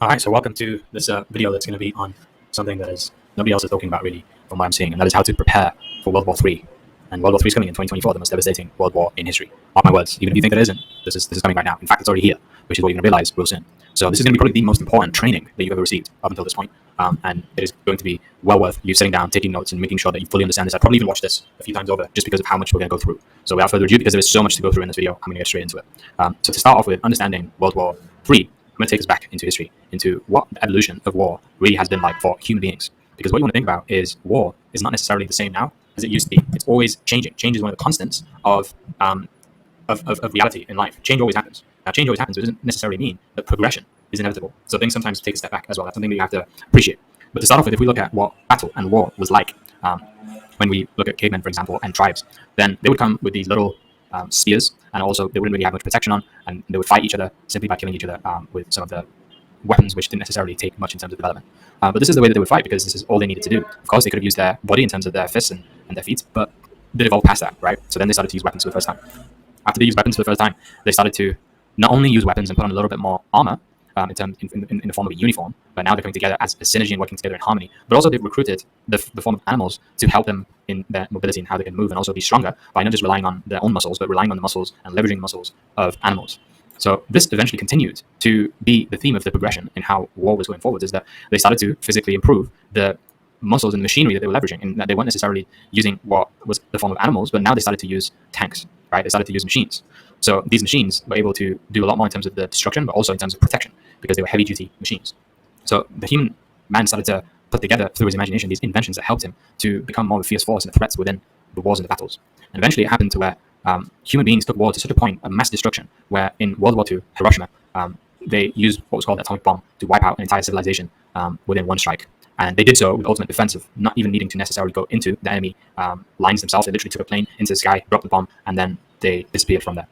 All right, so welcome to this video that's going to be on something that is nobody else is talking about really, from what I'm seeing, and that is how to prepare for World War III. And World War III is coming in 2024, the most devastating world war in history. Mark my words, even if you think it isn't, this is coming right now. In fact, it's already here, which is what you're going to realize real soon. So this is going to be probably the most important training that you've ever received up until this point, and it is going to be well worth you sitting down, taking notes, and making sure that you fully understand this. I'd probably even watch this a few times over just because of how much we're going to go through. So without further ado, because there is so much to go through in this video, I'm going to get straight into it. So to start off with, understanding World War III, I'm going to take us back into history, into what the evolution of war really has been like for human beings. Because what you want to think about is war is not necessarily the same now as it used to be. It's always changing. Change is one of the constants of reality in life. Change always happens. Now, change always happens, but it doesn't necessarily mean that progression is inevitable. So things sometimes take a step back as well. That's something that you have to appreciate. But to start off with, if we look at what battle and war was like, when we look at cavemen, for example, and tribes, then they would come with these little spears, and also they wouldn't really have much protection on, and they would fight each other simply by killing each other with some of the weapons which didn't necessarily take much in terms of development. But this is the way that they would fight because this is all they needed to do. Of course, they could have used their body in terms of their fists and their feet, but they evolved past that, right? So then they started to use weapons for the first time. After they used weapons for the first time, they started to not only use weapons and put on a little bit more armor in the form of a uniform, but now they're coming together as a synergy and working together in harmony. But also they've recruited the form of animals to help them in their mobility and how they can move and also be stronger by not just relying on their own muscles, but relying on the muscles and leveraging the muscles of animals. So this eventually continued to be the theme of the progression in how war was going forward, is that they started to physically improve the muscles and machinery that they were leveraging, and that they weren't necessarily using what was the form of animals, but now they started to use tanks, right? They started to use machines. So these machines were able to do a lot more in terms of the destruction, but also in terms of protection, because they were heavy-duty machines. So the human man started to put together, through his imagination, these inventions that helped him to become more of a fierce force and a threat within the wars and the battles. And eventually it happened to where human beings took war to such a point of mass destruction, where in World War II, Hiroshima, they used what was called the atomic bomb to wipe out an entire civilization within one strike. And they did so with ultimate defensive, not even needing to necessarily go into the enemy lines themselves. They literally took a plane into the sky, dropped the bomb, and then they disappeared from there.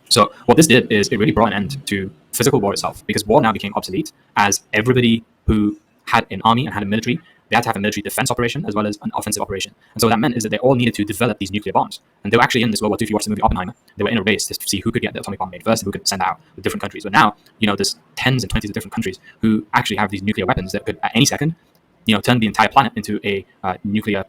So what this did is it really brought an end to physical war itself, because war now became obsolete, as everybody who had an army and had a military, they had to have a military defense operation as well as an offensive operation. And so what that meant is that they all needed to develop these nuclear bombs. And they were actually in this World War II, if you watch the movie Oppenheimer, they were in a race to see who could get the atomic bomb made first and who could send it out with different countries. But now, there's tens and 20s of different countries who actually have these nuclear weapons that could, at any second, turn the entire planet into a nuclear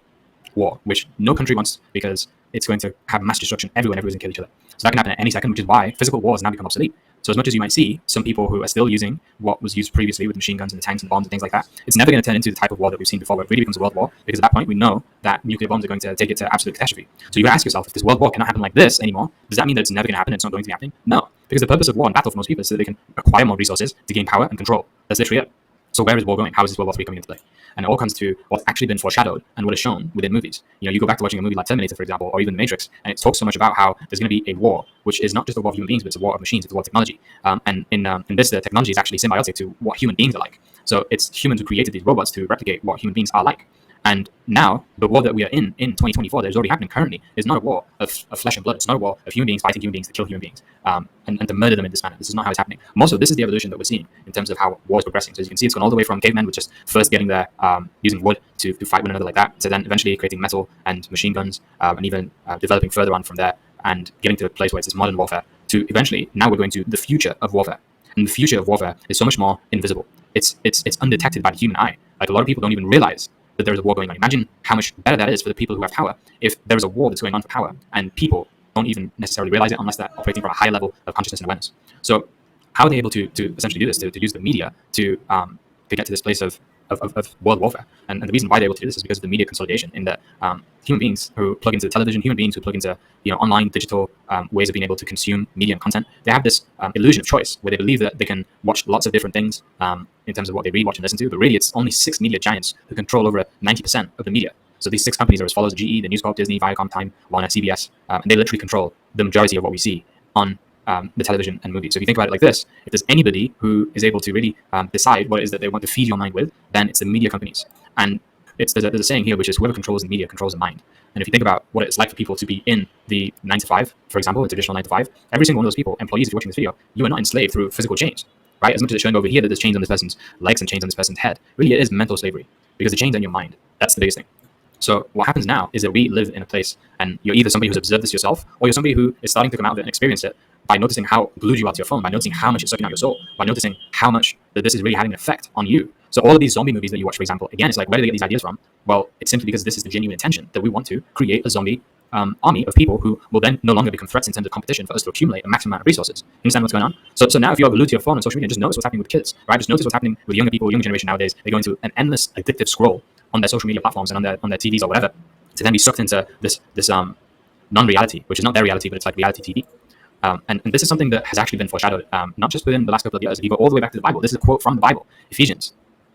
war, which no country wants, because it's going to have mass destruction everywhere and everyone's going to kill each other. So that can happen at any second, which is why physical war has now become obsolete. So as much as you might see some people who are still using what was used previously with machine guns and the tanks and bombs and things like that, it's never going to turn into the type of war that we've seen before, where it really becomes a world war, because at that point we know that nuclear bombs are going to take it to absolute catastrophe. So you got to ask yourself, if this world war cannot happen like this anymore, does that mean that it's never going to happen and it's not going to be happening? No, because the purpose of war and battle for most people is so that they can acquire more resources to gain power and control. That's literally it. So where is war going? How is this World War III coming into play? And it all comes to what's actually been foreshadowed and what is shown within movies. You go back to watching a movie like Terminator, for example, or even The Matrix, and it talks so much about how there's going to be a war, which is not just a war of human beings, but it's a war of machines, it's a war of technology. And in this, the technology is actually symbiotic to what human beings are like. So it's humans who created these robots to replicate what human beings are like. And now, the war that we are in 2024, that is already happening currently, is not a war of flesh and blood. It's not a war of human beings fighting human beings to kill human beings and to murder them in this manner. This is not how it's happening. Also, this is the evolution that we're seeing in terms of how war is progressing. So as you can see, it's gone all the way from cavemen, with just first getting there, using wood to fight one another like that, to then eventually creating metal and machine guns, and even developing further on from there and getting to a place where it's this modern warfare, to eventually, now we're going to the future of warfare. And the future of warfare is so much more invisible. It's undetected by the human eye. Like, a lot of people don't even realize that there is a war going on. Imagine how much better that is for the people who have power, if there is a war that's going on for power and people don't even necessarily realize it unless they're operating from a higher level of consciousness and awareness. So how are they able to essentially do this, to use the media to get to this place of world warfare? And the reason why they're able to do this is because of the media consolidation, in that human beings who plug into television, human beings who plug into online digital ways of being able to consume media and content, they have this illusion of choice, where they believe that they can watch lots of different things in terms of what they read, watch, and listen to. But really, it's only 6 media giants who control over 90% of the media. So these 6 companies are as follows: GE, the News Corp, Disney, Viacom, Time, Warner, CBS, and they literally control the majority of what we see on the television and movies. So if you think about it like this, if there's anybody who is able to really decide what it is that they want to feed your mind with, then it's the media companies. And there's a saying here, which is whoever controls the media controls the mind. And if you think about what it's like for people to be in the 9 to 5, for example, a traditional 9 to 5, every single one of those people, employees, if you're watching this video, you are not enslaved through physical chains, right? As much as it's showing over here that there's chains on this person's legs and chains on this person's head, really it is mental slavery, because the chains are in your mind. That's the biggest thing. So what happens now is that we live in a place, and you're either somebody who's observed this yourself, or you're somebody who is starting to come out of it and experience it, by noticing how glued you are to your phone, by noticing how much it's sucking out your soul, by noticing how much that this is really having an effect on you. So all of these zombie movies that you watch, for example, again, it's like, where do they get these ideas from? Well, it's simply because this is the genuine intention that we want to create a zombie army of people who will then no longer become threats in terms of competition for us to accumulate a maximum amount of resources. You understand what's going on? So now if you're glued to your phone on social media, just notice what's happening with kids, right? Just notice what's happening with younger people, younger generation nowadays. They go into an endless addictive scroll on their social media platforms and on their TVs or whatever, to then be sucked into this non-reality, which is not their reality, but it's like reality TV. And this is something that has actually been foreshadowed, not just within the last couple of years. If you go all the way back to the Bible, this is a quote from the Bible, Ephesians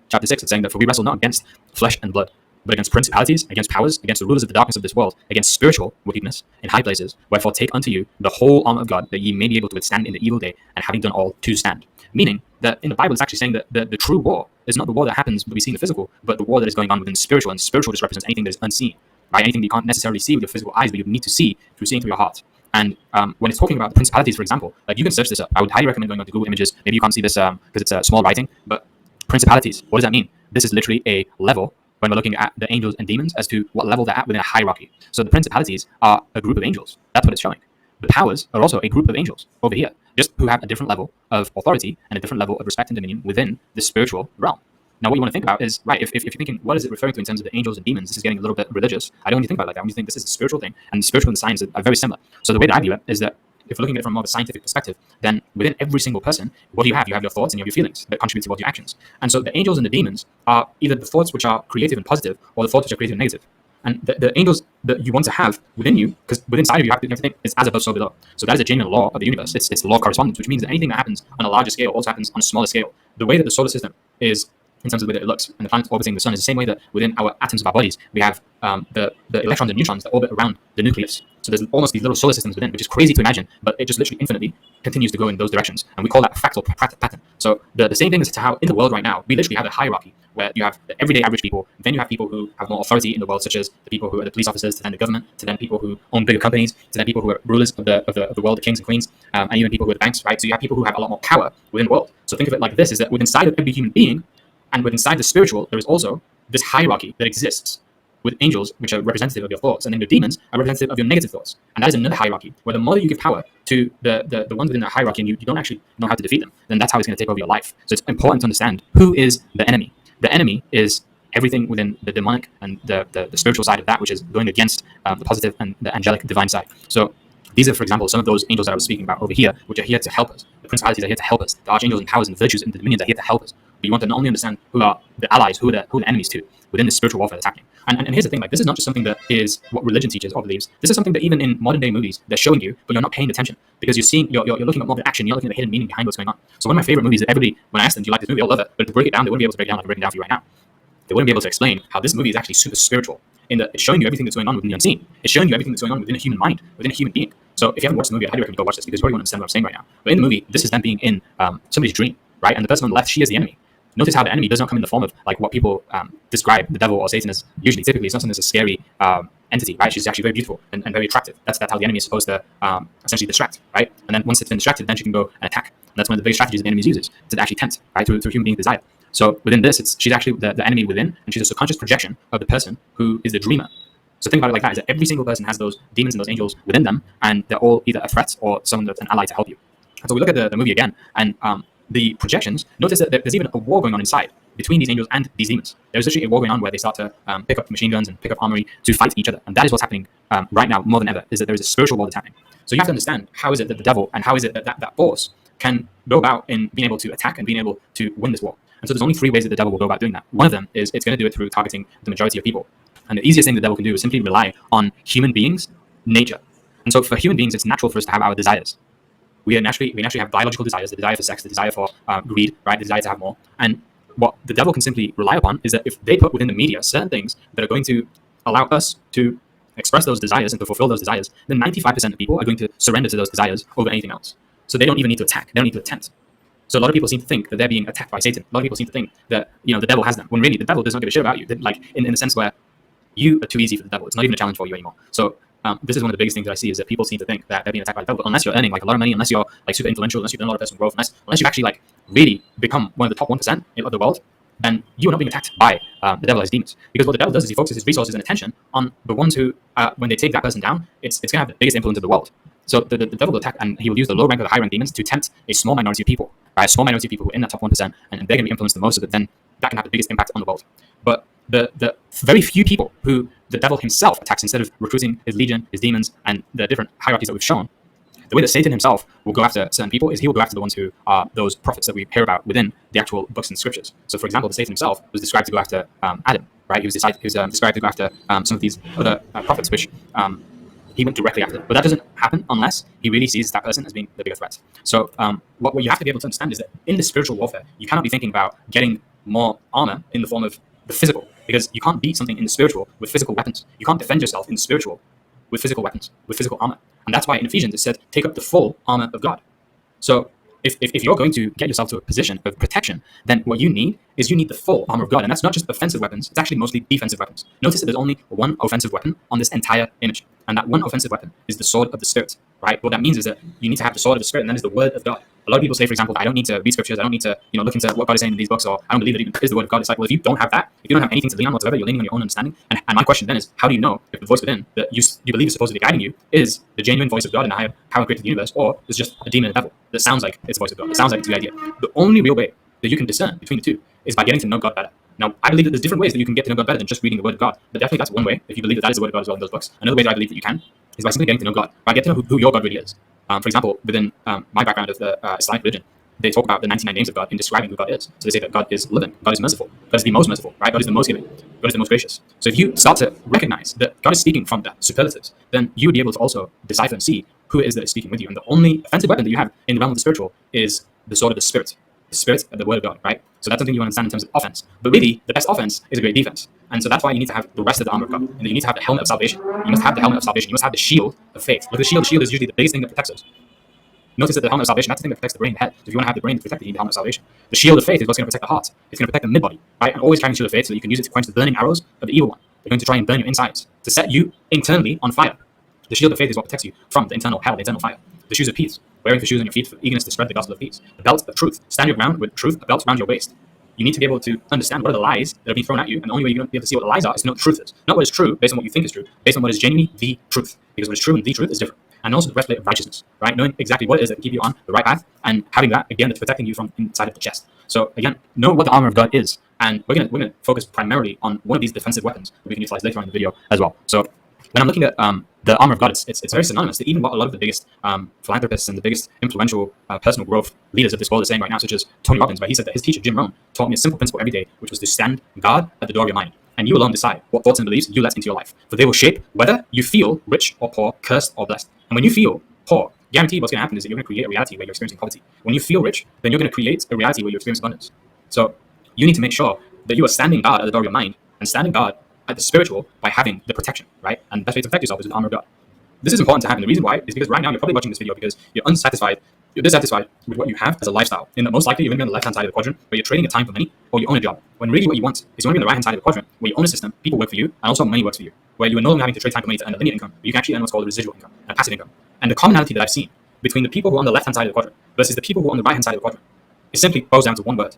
chapter 6. It's saying that, for we wrestle not against flesh and blood, but against principalities, against powers, against the rulers of the darkness of this world, against spiritual wickedness in high places. Wherefore take unto you the whole armor of God, that ye may be able to withstand in the evil day, and having done all, to stand. Meaning that in the Bible, it's actually saying that the true war is not the war that happens that we see in the physical, but the war that is going on within the spiritual. And spiritual just represents anything that is unseen, right? Anything that you can't necessarily see with your physical eyes, but you need to see through seeing through your heart. And when it's talking about the principalities, for example, like, you can search this up. I would highly recommend going on to Google Images. Maybe you can't see this because it's small writing, but principalities, what does that mean? This is literally a level when we're looking at the angels and demons as to what level they're at within a hierarchy. So the principalities are a group of angels. That's what it's showing. The powers are also a group of angels over here, just who have a different level of authority and a different level of respect and dominion within the spiritual realm. Now, what you want to think about is, right, if you're thinking, what is it referring to in terms of the angels and demons? This is getting a little bit religious. I don't want you to think about it like that. I want you to think this is a spiritual thing, and the spiritual and science are very similar. So the way that I view it is that if we're looking at it from more of a scientific perspective, then within every single person, what do you have? You have your thoughts and you have your feelings that contribute towards your actions. And so the angels and the demons are either the thoughts which are creative and positive, or the thoughts which are creative and negative. And the angels that you want to have within you, because within inside of you have to think it's as above, so below. So that is a genuine law of the universe. It's the law of correspondence, which means that anything that happens on a larger scale also happens on a smaller scale. The way that the solar system is, in terms of the way that it looks, and the planets orbiting the sun, is the same way that within our atoms of our bodies, we have the electrons and neutrons that orbit around the nucleus. So there's almost these little solar systems within, which is crazy to imagine, but it just literally infinitely continues to go in those directions. And we call that a fractal pattern. So the same thing is to how in the world right now, we literally have a hierarchy where you have the everyday average people, then you have people who have more authority in the world, such as the people who are the police officers, to then the government, to then people who own bigger companies, to then people who are rulers of the world, the kings and queens, and even people who are the banks, right? So you have people who have a lot more power within the world. So think of it like this, is that within inside of every human being, and within inside the spiritual, there is also this hierarchy that exists with angels, which are representative of your thoughts, and then your demons are representative of your negative thoughts. And that is another hierarchy, where the more you give power to the ones within that hierarchy, and you don't actually know how to defeat them, then that's how it's going to take over your life. So it's important to understand who is the enemy. The enemy is everything within the demonic and the spiritual side of that, which is going against the positive and the angelic divine side. So these are, for example, some of those angels that I was speaking about over here, which are here to help us. The principalities are here to help us. The archangels and powers and virtues and the dominions are here to help us. But you want to not only understand who are the allies, who are the enemies to, within the spiritual warfare that's happening. And here's the thing, like, this is not just something that is what religion teaches or believes. This is something that even in modern day movies, they're showing you, but you're not paying attention, because you're looking at more of the action, you're looking at the hidden meaning behind what's going on. So one of my favorite movies that everybody, when I ask them, do you like this movie, they'll love it. But to break it down, they wouldn't be able to break it down like I'm breaking it down for you right now. They wouldn't be able to explain how this movie is actually super spiritual, in that it's showing you everything that's going on within the unseen. It's showing you everything that's going on within a human mind, within a human being. So if you haven't watched the movie, I highly recommend you go watch this, because you already won't understand what I'm saying right now. But in the movie, this is them being in somebody's dream, right? And the person on the left, she is the enemy. Notice how the enemy does not come in the form of like what people describe the devil or Satan as. Usually, typically, it's not something that's a scary entity, right? She's actually very beautiful and very attractive. That's how the enemy is supposed to essentially distract, right? And then once it's been distracted, then she can go and attack. And that's one of the biggest strategies that the enemy uses, to actually tempt, right, through human being desire. So within this, she's actually the enemy within, and she's a subconscious projection of the person who is the dreamer. So think about it like that, is that every single person has those demons and those angels within them, and they're all either a threat or someone that's an ally to help you. And so we look at the movie again, and the projections, notice that there's even a war going on inside between these angels and these demons. There's actually a war going on where they start to pick up machine guns and pick up armory to fight each other. And that is what's happening right now more than ever, is that there is a spiritual war that's happening. So you have to understand, how is it that the devil, and how is it that that force can go about in being able to attack and being able to win this war. And so there's only 3 ways that the devil will go about doing that. One of them is it's going to do it through targeting the majority of people. And the easiest thing the devil can do is simply rely on human beings' nature. And so for human beings, it's natural for us to have our desires. We naturally have biological desires, the desire for sex, the desire for greed, right? The desire to have more. And what the devil can simply rely upon is that if they put within the media certain things that are going to allow us to express those desires and to fulfill those desires, then 95% of people are going to surrender to those desires over anything else. So they don't even need to attack. They don't need to attempt. So a lot of people seem to think that they're being attacked by Satan. A lot of people seem to think that, the devil has them, when really the devil does not give a shit about you. Like in the sense where you are too easy for the devil. It's not even a challenge for you anymore. So this is one of the biggest things that I see, is that people seem to think that they're being attacked by the devil. But unless you're earning like a lot of money, unless you're like super influential, unless you've done a lot of personal growth, unless you've actually like really become one of the top 1% of the world, then you are not being attacked by the devil as demons. Because what the devil does is he focuses his resources and attention on the ones who, when they take that person down, it's going to have the biggest influence of the world. So the devil will attack, and he will use the low rank or the high rank demons to tempt a small minority of people, right? A small minority of people who are in that top 1%, and they're going to be influenced the most of it. Then that can have the biggest impact on the world. But the very few people who the devil himself attacks, instead of recruiting his legion, his demons, and the different hierarchies that we've shown, the way that Satan himself will go after certain people is he will go after the ones who are those prophets that we hear about within the actual books and scriptures. So, for example, the Satan himself was described to go after Adam, right? He was described to go after some of these other prophets, which he went directly after. But that doesn't happen unless he really sees that person as being the bigger threat. So what you have to be able to understand is that in this spiritual warfare, you cannot be thinking about getting more armor in the form of the physical, because you can't beat something in the spiritual with physical weapons. You can't defend yourself in the spiritual with physical weapons, with physical armor. And that's why in Ephesians it said, take up the full armor of God. So if you're going to get yourself to a position of protection, then what you need is you need the full armor of God. And that's not just offensive weapons, it's actually mostly defensive weapons. Notice that there's only one offensive weapon on this entire image. And that one offensive weapon is the sword of the Spirit, right? What that means is that you need to have the sword of the Spirit, and that is the word of God. A lot of people say, for example, I don't need to read scriptures, I don't need to look into what God is saying in these books, or I don't believe that it even is the word of God. It's like, well, if you don't have that, if you don't have anything to lean on whatsoever, you're leaning on your own understanding. And my question then is, how do you know if the voice within that you believe is supposed to be guiding you is the genuine voice of God and the higher power created the universe, or is just a demon and a devil that sounds like it's the voice of God, that sounds like it's the idea? The only real way that you can discern between the two is by getting to know God better. Now, I believe that there's different ways that you can get to know God better than just reading the word of God, but definitely that's one way, if you believe that is the word of God as well in those books. Another way that I believe that you can is by simply getting to know God, right? Get to know who your God really is. For example, within my background of the Islamic religion, they talk about the 99 names of God in describing who God is. So they say that God is loving, God is merciful, God is the most merciful, right? God is the most giving, God is the most gracious. So if you start to recognize that God is speaking from the superlatives, then you would be able to also decipher and see who it is that is speaking with you. And the only offensive weapon that you have in the realm of the spiritual is the sword of the Spirit of the word of God, right? So that's something you understand in terms of offense. But really, the best offense is a great defense. And so that's why you need to have the rest of the armor of God. And you need to have the helmet of salvation. You must have the helmet of salvation. You must have the shield of faith. Look, the shield is usually the biggest thing that protects us. Notice that the helmet of salvation, that's the thing that protects the brain and the head. So if you want to have the brain protected, you need the helmet of salvation. The shield of faith is what's going to protect the heart. It's going to protect the mid-body, right? And always carrying the shield of faith so that you can use it to quench the burning arrows of the evil one. They're going to try and burn your insides, to set you internally on fire. The shield of faith is what protects you from the internal hell, the internal fire. The shoes of peace, wearing the shoes on your feet for eagerness to spread the gospel of peace. The belt of truth, stand your ground with truth, a belt around your waist. You need to be able to understand what are the lies that are being thrown at you, and the only way you're going to be able to see what the lies are is to know what the truth is. Not what is true based on what you think is true, based on what is genuinely the truth. Because what is true and the truth is different. And also the breastplate of righteousness, right? Knowing exactly what it is that can keep you on the right path, and having that, again, that's protecting you from inside of the chest. So again, know what the armor of God is, and we're gonna focus primarily on one of these defensive weapons that we can utilize later on in the video as well. So when I'm looking at the armor of God, it's very synonymous to even what a lot of the biggest philanthropists and the biggest influential personal growth leaders of this world are saying right now, such as Tony Robbins, right? He said that his teacher, Jim Rohn, taught me a simple principle every day, which was to stand guard at the door of your mind. And you alone decide what thoughts and beliefs you let into your life, for they will shape whether you feel rich or poor, cursed or blessed. And when you feel poor, guaranteed what's going to happen is that you're going to create a reality where you're experiencing poverty. When you feel rich, then you're going to create a reality where you experience abundance. So you need to make sure that you are standing guard at the door of your mind and standing guard at the spiritual by having the protection, right? And the best way to protect yourself is with the armor of God. This is important to have, and the reason why is because right now you're probably watching this video because you're unsatisfied, you're dissatisfied with what you have as a lifestyle. In that most likely you're going to be on the left-hand side of the quadrant where you're trading your time for money, or you own a job. When really what you want is you want to be on the right-hand side of the quadrant where you own a system, people work for you, and also money works for you, where you are no longer having to trade time for money to earn a linear income, but you can actually earn what's called a residual income and passive income. And the commonality that I've seen between the people who are on the left-hand side of the quadrant versus the people who are on the right-hand side of the quadrant, it simply boils down to one word,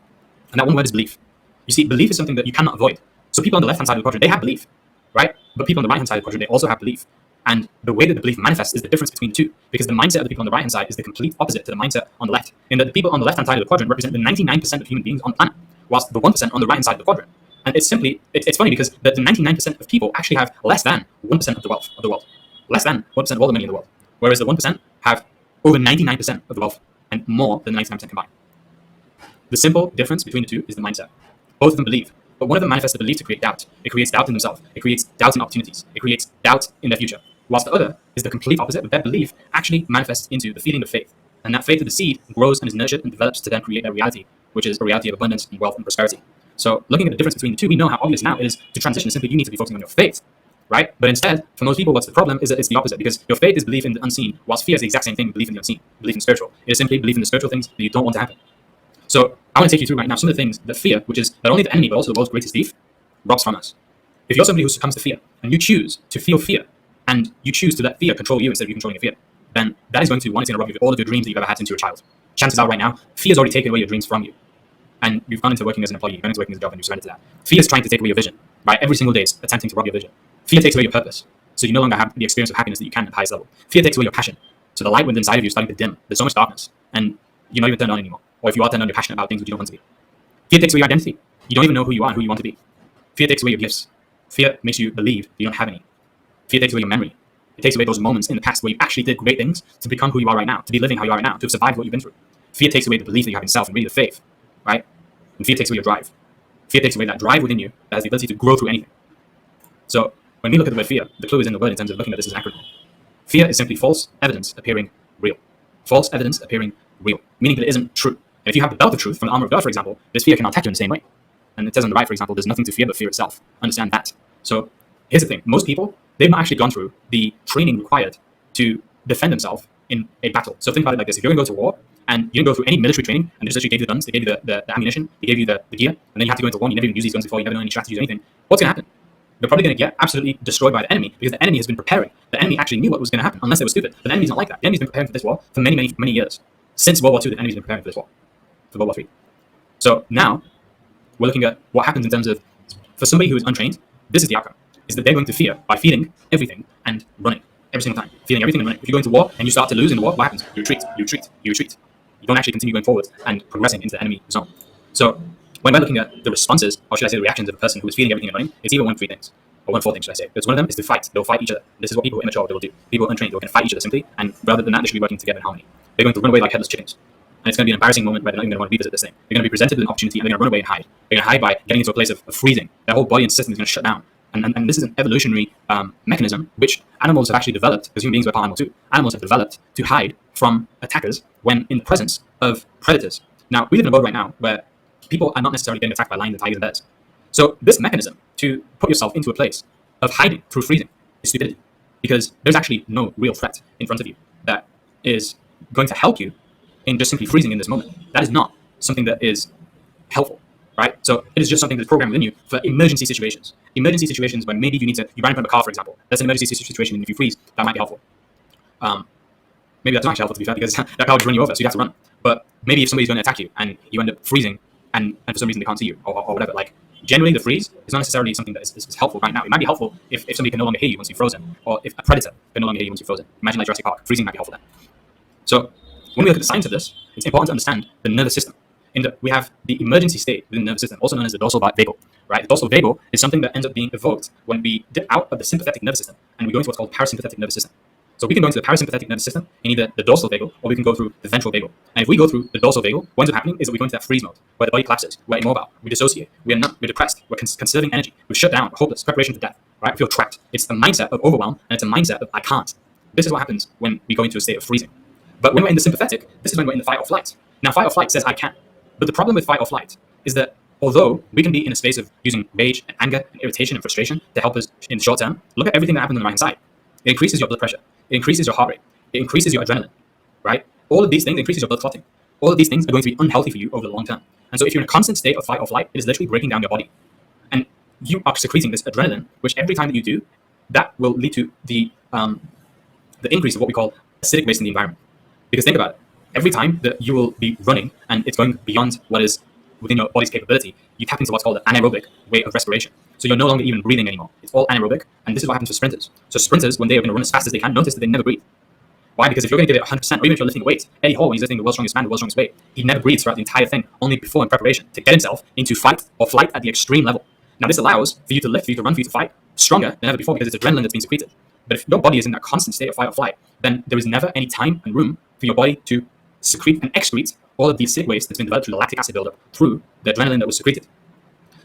and that one word is belief. You see, belief is something that you cannot avoid. So people on the left-hand side of the quadrant, they have belief, right? But people on the right-hand side of the quadrant, they also have belief. And the way that the belief manifests is the difference between the two, because the mindset of the people on the right-hand side is the complete opposite to the mindset on the left, in that the people on the left-hand side of the quadrant represent the 99% of human beings on the planet, whilst the 1% on the right-hand side of the quadrant. And it's funny because the 99% of people actually have less than 1% of the wealth of the world, less than 1% of all the money in the world, whereas the 1% have over 99% of the wealth and more than 99% combined. The simple difference between the two is the mindset. Both of them believe, but one of them manifests the belief to create doubt. It creates doubt in themselves. It creates doubt in opportunities. It creates doubt in their future. Whilst the other is the complete opposite, but their belief actually manifests into the feeling of faith. And that faith of the seed grows and is nurtured and develops to then create a reality, which is a reality of abundance and wealth and prosperity. So looking at the difference between the two, we know how obvious now it is to transition. Simply, you need to be focusing on your faith, right? But instead, for most people, what's the problem is that it's the opposite, because your faith is belief in the unseen, whilst fear is the exact same thing, belief in the unseen, belief in spiritual. It is simply belief in the spiritual things that you don't want to happen. So I want to take you through right now some of the things that fear, which is not only the enemy, but also the world's greatest thief, robs from us. If you're somebody who succumbs to fear, and you choose to feel fear, and you choose to let fear control you instead of you controlling your fear, then that is going to rob you of all of your dreams that you've ever had since you were a child. Chances are right now, fear has already taken away your dreams from you. And you've gone into working as an employee, you've gone into working as a job, and you've surrendered to that. Fear is trying to take away your vision, right? Every single day it's attempting to rob your vision. Fear takes away your purpose, so you no longer have the experience of happiness that you can at the highest level. Fear takes away your passion. So the light within inside of you is starting to dim. There's so much darkness, and you're not even turned on anymore. Or if you are turned on, you're passionate about things which you don't want to be. Fear takes away your identity. You don't even know who you are and who you want to be. Fear takes away your gifts. Fear makes you believe you don't have any. Fear takes away your memory. It takes away those moments in the past where you actually did great things to become who you are right now, to be living how you are right now, to have survived what you've been through. Fear takes away the belief that you have in yourself and really the faith, right? And fear takes away your drive. Fear takes away that drive within you that has the ability to grow through anything. So when we look at the word fear, the clue is in the word in terms of looking at this as an acronym. Fear is simply false evidence appearing real. False evidence appearing real, meaning that it isn't true. And if you have the belt of truth from the armor of God, for example, this fear cannot attack you in the same way. And it says on the right, for example, there's nothing to fear but fear itself. Understand that. So here's the thing. Most people, they've not actually gone through the training required to defend themselves in a battle. So think about it like this. If you're going to go to war and you didn't go through any military training and they just actually gave you the guns, they gave you the ammunition, they gave you the gear, and then you have to go into war and you never even use these guns before, you never know any strategies or anything, what's going to happen? You're probably going to get absolutely destroyed by the enemy because the enemy has been preparing. The enemy actually knew what was going to happen, unless they were stupid. But the enemy's not like that. The enemy's been preparing for this war for many years. Since World War II, the enemy's been preparing for this war, for World War III. So now we're looking at what happens in terms of, for somebody who is untrained, this is the outcome, is that they're going to fear by feeling everything and running every single time. Feeling everything and running. If you go into war and you start to lose in the war, what happens? You retreat, you retreat, you retreat. You don't actually continue going forward and progressing into the enemy zone. So when we're looking at the responses, or should I say the reactions of a person who is feeling everything and running, it's either one of three things. Or one of four things, should I say. Because one of them is to fight. They'll fight each other. This is what people who are immature, they will do. People who are untrained, they're going to fight each other simply, and rather than that, they should be working together in harmony. They're going to run away like headless chickens. And it's going to be an embarrassing moment where they're not even going to want to revisit this thing. They're going to be presented with an opportunity and they're going to run away and hide. They're going to hide by getting into a place of freezing. Their whole body and system is going to shut down. And this is an evolutionary mechanism which animals have actually developed, because human beings were part animal too. Animals have developed to hide from attackers when in the presence of predators. Now, we live in a world right now where people are not necessarily getting attacked by lions and tigers and bears. So this mechanism to put yourself into a place of hiding through freezing is stupidity, because there's actually no real threat in front of you that is going to help you in just simply freezing in this moment. That is not something that is helpful, right? So it is just something that's programmed within you for emergency situations. Emergency situations when maybe you need to, you ran in front of a car, for example. That's an emergency situation, and if you freeze, that might be helpful. Maybe that's not actually helpful, to be fair, because that car would run you over, so you have to run. But maybe if somebody's going to attack you and you end up freezing, and for some reason they can't see you, or whatever, like, generally the freeze is not necessarily something that is helpful right now. It might be helpful if somebody can no longer hear you once you've frozen, or if a predator can no longer hear you once you've frozen. Imagine like Jurassic Park, freezing might be helpful then. So when we look at the science of this, it's important to understand the nervous system. In that we have the emergency state within the nervous system, also known as the dorsal vagal, right? The dorsal vagal is something that ends up being evoked when we dip out of the sympathetic nervous system and we go into what's called parasympathetic nervous system. So we can go into the parasympathetic nervous system in either the dorsal vagal or we can go through the ventral vagal. And if we go through the dorsal vagal, what ends up happening is that we go into that freeze mode where the body collapses, we're immobile, we dissociate, we're numb, we're depressed, we're conserving energy, we're shut down, we're hopeless, preparation for death, right? We feel trapped. It's the mindset of overwhelm and it's a mindset of I can't. This is what happens when we go into a state of freezing. But when we're in the sympathetic, this is when we're in the fight or flight. Now, fight or flight says I can. But the problem with fight or flight is that although we can be in a space of using rage and anger and irritation and frustration to help us in the short term, look at everything that happens on the right side. It increases your blood pressure. It increases your heart rate. It increases your adrenaline, right? All of these things increases your blood clotting. All of these things are going to be unhealthy for you over the long term. And so if you're in a constant state of fight or flight, it is literally breaking down your body. And you are secreting this adrenaline, which every time that you do, that will lead to the increase of what we call acidic waste in the environment. Because think about it. Every time that you will be running and it's going beyond what is within your body's capability, you tap into what's called an anaerobic way of respiration. So you're no longer even breathing anymore. It's all anaerobic, and this is what happens for sprinters. So sprinters, when they are going to run as fast as they can, notice that they never breathe. Why? Because if you're going to give it 100%, or even if you're lifting a weight, Eddie Hall, when he's lifting the world's strongest man, the world's strongest weight, he never breathes throughout the entire thing, only before in preparation to get himself into fight or flight at the extreme level. Now this allows for you to lift, for you to run, for you to fight stronger than ever before because it's adrenaline that's being secreted. But if your body is in that constant state of fight or flight, then there is never any time and room for your body to secrete and excrete all of the acidic waste that's been developed through the lactic acid buildup through the adrenaline that was secreted.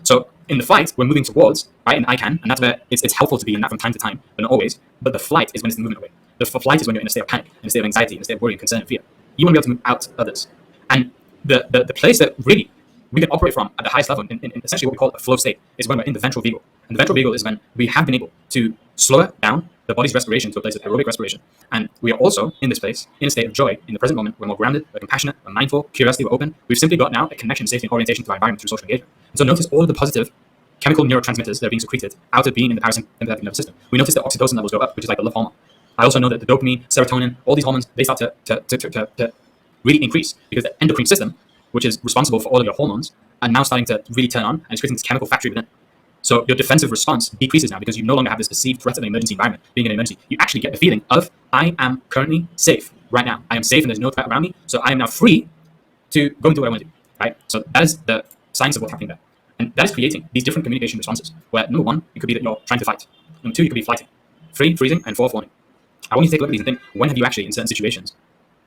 So in the fight, we're moving towards, right, in ICANN, and that's where it's helpful to be in that from time to time, but not always. But the flight is when it's the movement away. The flight is when you're in a state of panic, in a state of anxiety, in a state of worry, and concern, and fear. You want to be able to move out others. And the place that really we can operate from at the highest level, in essentially what we call a flow state, is when we're in the ventral vagal. And the ventral vagal is when we have been able to slow down the body's respiration to a place of aerobic respiration. And we are also in this place, in a state of joy, in the present moment. We're more grounded, we're compassionate, we're mindful, curiosity, we're open. We've simply got now a connection, safety, and orientation to our environment through social engagement. And so notice all of the positive chemical neurotransmitters that are being secreted out of being in the parasympathetic nervous system. We notice that oxytocin levels go up, which is like the love hormone. I also know that the dopamine, serotonin, all these hormones, they start to really increase because the endocrine system, which is responsible for all of your hormones, are now starting to really turn on and it's creating this chemical factory within. So your defensive response decreases now because you no longer have this perceived threat of an emergency environment. Being in an emergency, you actually get the feeling of, I am currently safe. right now. I am safe and there's no threat around me, so I am now free to go and do what I want to do, right? So that is the science of what's happening there. And that is creating these different communication responses, where number one, it could be that you're trying to fight. Number two, you could be flighting. Three, freezing, and four, fawning. I want you to take a look at these and think, when have you actually, in certain situations,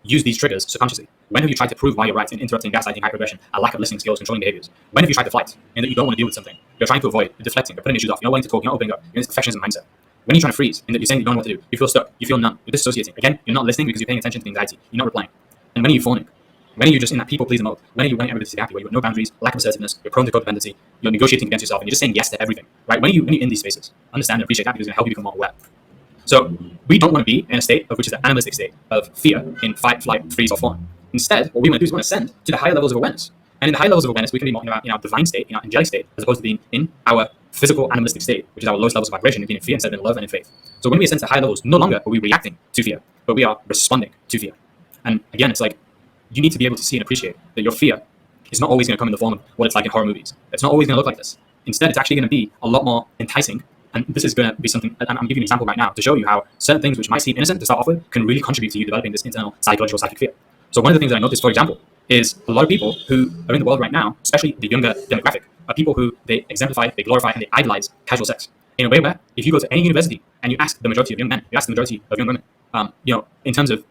used these triggers subconsciously? When have you tried to prove why you're right in interrupting, gaslighting, hyper-aggression, a lack of listening skills, controlling behaviors? When have you tried to fight in that you don't want to deal with something? You're trying to avoid, you're deflecting, you're putting issues off, you're not willing to talk, you're not opening up, you're in this perfectionism mindset. When you're trying to freeze in that you're saying you don't know what to do, you feel stuck, you feel numb, you're disassociating. Again, you're not listening because you're paying attention to the anxiety, you're not replying. And when are you fawning? When are you just in that people-pleaser mode? When are you wanting everybody to be happy, where you've got no boundaries, lack of assertiveness, you're prone to codependency, you're negotiating against yourself, and you're just saying yes to everything, right? When are you in these spaces? Understand and appreciate that, because it's going to help you become more aware. So we don't want to be in a state of which is the animalistic state of fear in fight, flight, freeze, or fawn. Instead, what we want to do is we want to ascend to the higher levels of awareness. And in the higher levels of awareness, we can be more in our divine state, in our angelic state, as opposed to being in our physical animalistic state, which is our lowest levels of vibration, being in fear instead of in love and in faith. So when we ascend to higher levels, no longer are we reacting to fear, but we are responding to fear. And again, it's like, you need to be able to see and appreciate that your fear is not always going to come in the form of what it's like in horror movies. It's not always going to look like this. Instead, it's actually going to be a lot more enticing. And this is going to be something, I'm giving you an example right now to show you how certain things which might seem innocent to start off with can really contribute to you developing this internal psychological psychic fear. So one of the things that I noticed, for example, is a lot of people who are in the world right now, especially the younger demographic, are people who they exemplify, they glorify, and they idolize casual sex in a way where if you go to any university and you ask the majority of young men, you ask the majority of young women, in terms of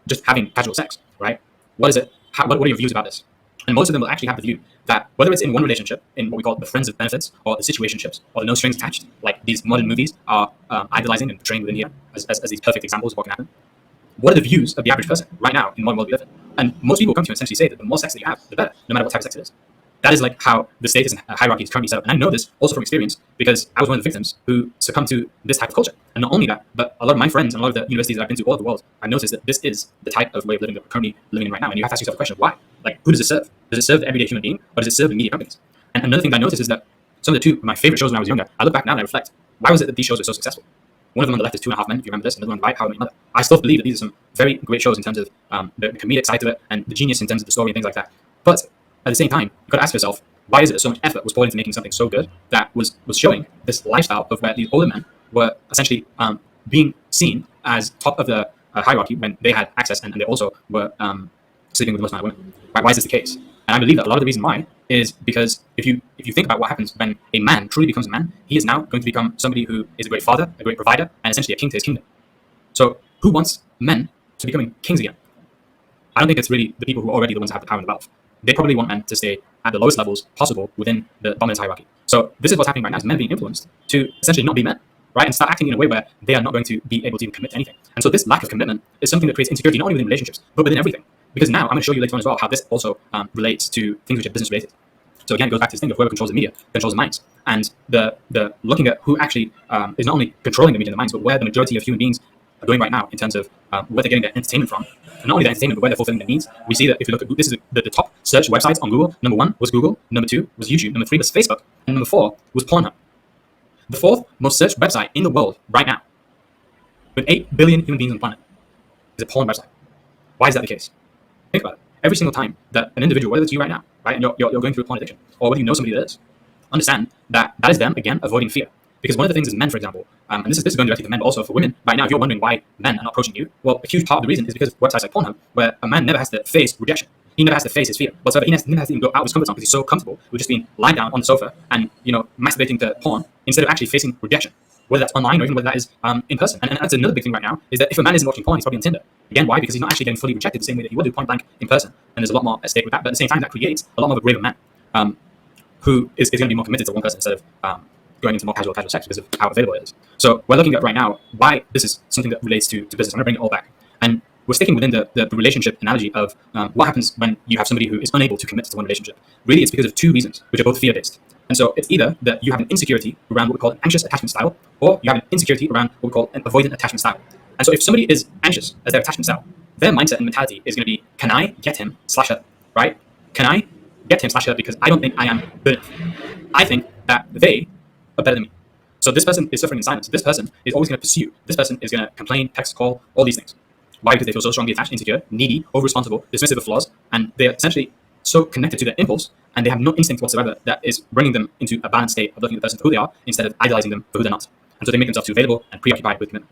just having casual sex, right? What is it? What are your views about this? And most of them will actually have the view that whether it's in one relationship, in what we call the friends of benefits, or the situationships, or the no strings attached, like these modern movies are idolizing and portraying within here as these perfect examples of what can happen. What are the views of the average person right now in the modern world we live in? And most people come to you and essentially say that the more sex that you have, the better, no matter what type of sex it is. That is like how the status and hierarchy is currently set up. And I know this also from experience because I was one of the victims who succumbed to this type of culture. And not only that, but a lot of my friends and a lot of the universities that I've been to all over the world, I noticed that this is the type of way of living that we're currently living in right now. And you have to ask yourself a question, why? Like, who does it serve? Does it serve the everyday human being, or does it serve the media companies? And another thing that I noticed is that some of the two of my favorite shows when I was younger, I look back now and I reflect, why was it that these shows were so successful? One of them on the left is 2.5 Men, if you remember this, and another one on the right, How I Met Your Mother. I still believe that these are some very great shows in terms of the comedic side of it and the genius in terms of the story and things like that. But at the same time, you've got to ask yourself, why is it that so much effort was poured into making something so good that was showing this lifestyle of where these older men were essentially being seen as top of the hierarchy when they had access and they also were sleeping with the most amount of women? Right? Why is this the case? And I believe that a lot of the reason why is because if you think about what happens when a man truly becomes a man, he is now going to become somebody who is a great father, a great provider, and essentially a king to his kingdom. So who wants men to becoming kings again? I don't think it's really the people who are already the ones that have the power and the wealth. They probably want men to stay at the lowest levels possible within the dominance hierarchy. So this is what's happening right now, is men being influenced to essentially not be men, right? And start acting in a way where they are not going to be able to even commit to anything. And so this lack of commitment is something that creates insecurity, not only within relationships, but within everything. Because now I'm going to show you later on as well how this also relates to things which are business related. So again, it goes back to this thing of whoever controls the media controls the minds. And the looking at who actually is not only controlling the media and the minds, but where the majority of human beings are going right now in terms of where they're getting their entertainment from. And not only their entertainment, but where they're fulfilling their needs. We see that if you look at this is the top search websites on Google. Number 1 was Google. Number 2 was YouTube. Number 3 was Facebook. And number 4 was Pornhub. The 4th most searched website in the world right now, with 8 billion human beings on the planet, is a porn website. Why is that the case? Think about it. Every single time that an individual, whether it's you right now, right, and you're going through a porn addiction, or whether you know somebody that is, understand that is them, again, avoiding fear. Because one of the things is men, for example, and this is going directly to men, but also for women, right now, if you're wondering why men are not approaching you, well, a huge part of the reason is because of websites like Pornhub, where a man never has to face rejection. He never has to face his fear whatsoever. He never has to even go out of his comfort zone because he's so comfortable with just being lying down on the sofa and, masturbating to porn instead of actually facing rejection, whether that's online or even whether that is in person. And that's another big thing right now, is that if a man isn't watching porn, he's probably on Tinder. Again, why? Because he's not actually getting fully rejected the same way that he would do point blank in person. And there's a lot more at stake with that. But at the same time, that creates a lot more of a braver man who is going to be more committed to one person instead of going into more casual sex because of how available it is. So we're looking at right now why this is something that relates to business. I'm going to bring it all back. And we're sticking within the relationship analogy of what happens when you have somebody who is unable to commit to one relationship. Really, it's because of two reasons, which are both fear-based. And so it's either that you have an insecurity around what we call an anxious attachment style, or you have an insecurity around what we call an avoidant attachment style. And so if somebody is anxious as their attachment style, their mindset and mentality is going to be, can I get him / her, right? Can I get him / her because I don't think I am good enough. I think that they are better than me. So this person is suffering in silence. This person is always going to pursue. This person is going to complain, text, call, all these things. Why? Because they feel so strongly attached, insecure, needy, over-responsible, dismissive of flaws, and they're essentially so connected to their impulse, and they have no instinct whatsoever that is bringing them into a balanced state of looking at the person for who they are instead of idolizing them for who they're not. And so they make themselves too available and preoccupied with commitment.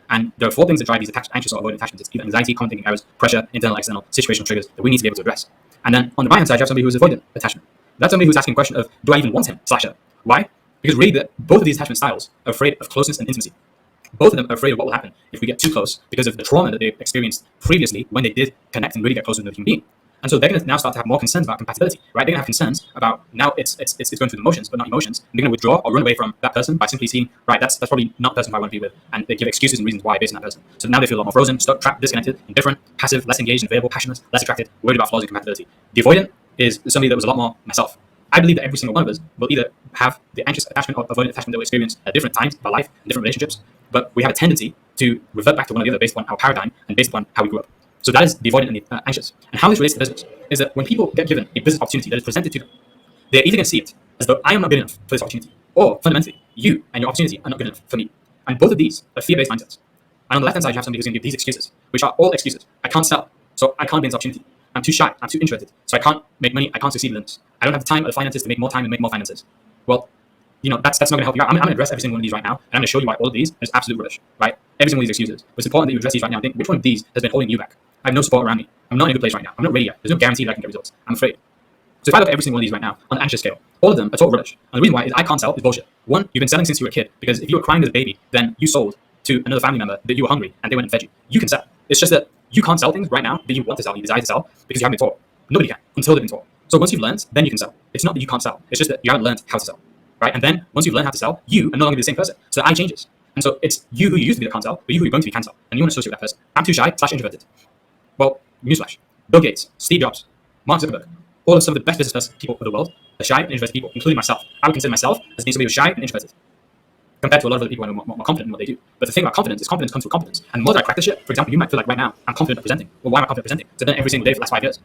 And there are four things that drive these anxious or avoidant attachments. It's either anxiety, common thinking errors, pressure, internal, external, situational triggers that we need to be able to address. And then on the right hand side, you have somebody who's avoidant attachment. That's somebody who's asking the question of, do I even want him / her? Why? Because really, both of these attachment styles are afraid of closeness and intimacy. Both of them are afraid of what will happen if we get too close because of the trauma that they experienced previously when they did connect and really get close with another human being. And so they're going to now start to have more concerns about compatibility, right? They're going to have concerns about now it's going through the motions, but not emotions. And they're going to withdraw or run away from that person by simply seeing, right, that's probably not the person who I want to be with. And they give excuses and reasons why based on that person. So now they feel a lot more frozen, stuck, trapped, disconnected, indifferent, passive, less engaged, unavailable, passionless, less attracted, worried about flaws in compatibility. The avoidant is somebody that was a lot more myself. I believe that every single one of us will either have the anxious attachment or avoidant attachment that we experience at different times of our life and different relationships, but we have a tendency to revert back to one or the other based on our paradigm and based upon how we grew up. So that is the avoidant and the anxious. And how this relates to business is that when people get given a business opportunity that is presented to them, they're either going to see it as though I am not good enough for this opportunity, or fundamentally, you and your opportunity are not good enough for me. And both of these are fear-based mindsets. And on the left-hand side, you have somebody who's going to give these excuses, which are all excuses. I can't sell, so I can't be in this opportunity. I'm too shy, I'm too introverted, so I can't make money, I can't succeed in this. I don't have the time or the finances to make more time and make more finances. Well, that's not going to help you out. I'm going to address every single one of these right now, and I'm going to show you why all of these is absolute rubbish, right? Every single one of these excuses. But it's important that you address these right now and think, which one of these has been holding you back? I have no support around me. I'm not in a good place right now. I'm not ready yet. There's no guarantee that I can get results. I'm afraid. So if I look at every single one of these right now on the anxious scale, all of them are total rubbish. And the reason why is I can't sell is bullshit. One, you've been selling since you were a kid, because if you were crying as a baby, then you sold to another family member that you were hungry and they went and fed you. You can sell. It's just that you can't sell things right now that you want to sell, you desire to sell, because you haven't been taught. Nobody can until they've been taught. So once you've learned, then you can sell. It's not that you can't sell. It's just that you haven't learned how to sell, right? And then once you've learned how to sell, you are no longer the same person. So the I changes. And so it's you who you used to be that can't sell, but you who you're going to be can sell. And you want to associate with that person. I'm too shy / introverted. Well, newsflash. Bill Gates, Steve Jobs, Mark Zuckerberg, all of some of the best business people of the world are shy and introverted people, including myself. I would consider myself as being somebody who's shy and introverted, compared to a lot of other people who are more confident in what they do. But the thing about confidence is confidence comes through competence. And the more that I practice it, for example, you might feel like right now, I'm confident at presenting. Well, why am I confident at presenting? So then every single day for the last 5 years.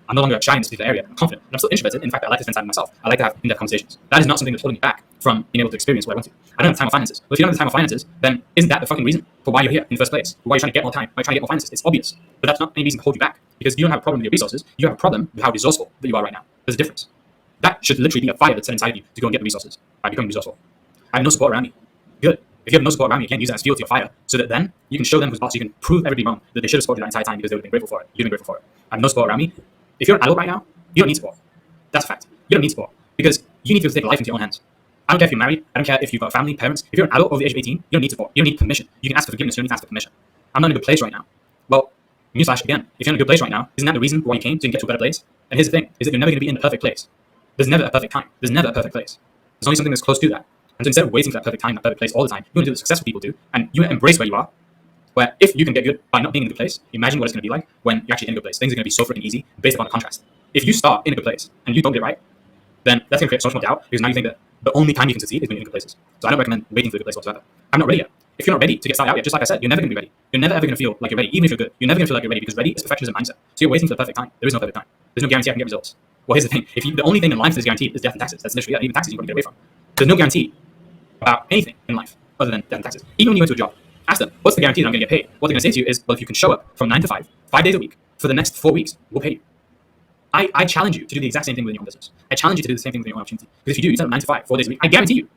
I'm no longer shy in this particular area. I'm confident. And I'm still introverted. In fact, I like to spend time with myself. I like to have in-depth conversations. That is not something that's holding me back from being able to experience what I want to. I don't have time or finances. Well, if you don't have the time or finances, then isn't that the fucking reason for why you're here in the first place? Why you're trying to get more time? Why you're trying to get more finances? It's obvious. But that's not any reason to hold you back. Because you don't have a problem with your resources. You have a problem with how resourceful that you are right now. There's a difference. That should literally be a fire that's set inside of you to go and get the resources by becoming resourceful. I have no support around me. Good. If you have no support around me, you can't use that as fuel to your fire, so that then you can show them who's boss. You can prove everybody wrong that they should have supported you that entire time because they would have been grateful for it. You've been grateful for it. I have no support around me. If you're an adult right now, you don't need support. That's a fact. You don't need support because you need to take life into your own hands. I don't care if you're married. I don't care if you've got a family, parents. If you're an adult over the age of 18, you don't need support. You don't need permission. You can ask for forgiveness. You don't need to ask for permission. I'm not in a good place right now. Well, newsflash again. If you're in a good place right now, isn't that the reason why you came to get to a better place? And here's the thing: is that you're never going to be in the perfect place. There's never a perfect time. There's never a perfect place. There's only something that's close to that. And so instead of waiting for that perfect time, that perfect place all the time, you want to do what successful people do, and you want to embrace where you are. Where if you can get good by not being in a good place, imagine what it's going to be like when you're actually in a good place. Things are going to be so freaking easy based upon the contrast. If you start in a good place and you don't get it right, then that's going to create so much more doubt because now you think that the only time you can succeed is when you're in good places. So I don't recommend waiting for a good place whatsoever. I'm not ready yet. If you're not ready to get started out yet, just like I said, you're never going to be ready. You're never ever going to feel like you're ready, even if you're good. You're never going to feel like you're ready because ready is perfectionism mindset. So you're waiting for the perfect time. There is no perfect time. There's no guarantee I can get results. Well, here's the thing: the only thing in life that is guaranteed is death and taxes. That's literally it. Even taxes you've got to get away from. There's no guarantee about anything in life other than death and taxes. Even when you go to a job, ask them, what's the guarantee that I'm going to get paid? What they're going to say to you is, well, if you can show up from 9 to 5, 5 days a week for the next 4 weeks, we'll pay you. I challenge you to do the exact same thing within your own business. I challenge you to do the same thing within your own opportunity. Because if you do, you set up 9 to 5, 4 days a week, I guarantee you,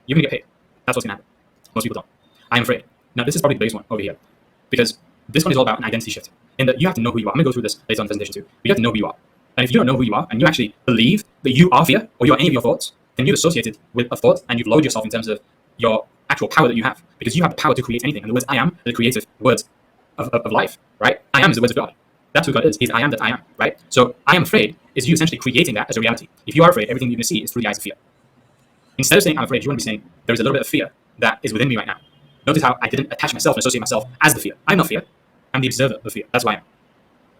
you're going to get paid. That's what's going to happen. Most people don't. I'm afraid. Now, this is probably the biggest one over here. Because this one is all about an identity shift. In that you have to know who you are. I'm going to go through this later on in the presentation too. But you have to know who you are. And if you don't know who you are, and you actually believe that you are fear, or you are any of your thoughts, then you've associated with a thought, and you've lowered yourself in terms of your actual power that you have. Because you have the power to create anything. And the words I am are the creative words of life, right? I am is the words of God. That's who God is. He's I am that I am, right? So I am afraid is you essentially creating that as a reality. If you are afraid, everything you're going to see is through the eyes of fear. Instead of saying I'm afraid, you want to be saying there is a little bit of fear that is within me right now. Notice how I didn't attach myself and associate myself as the fear. I'm not fear. I'm the observer of fear. That's who I am.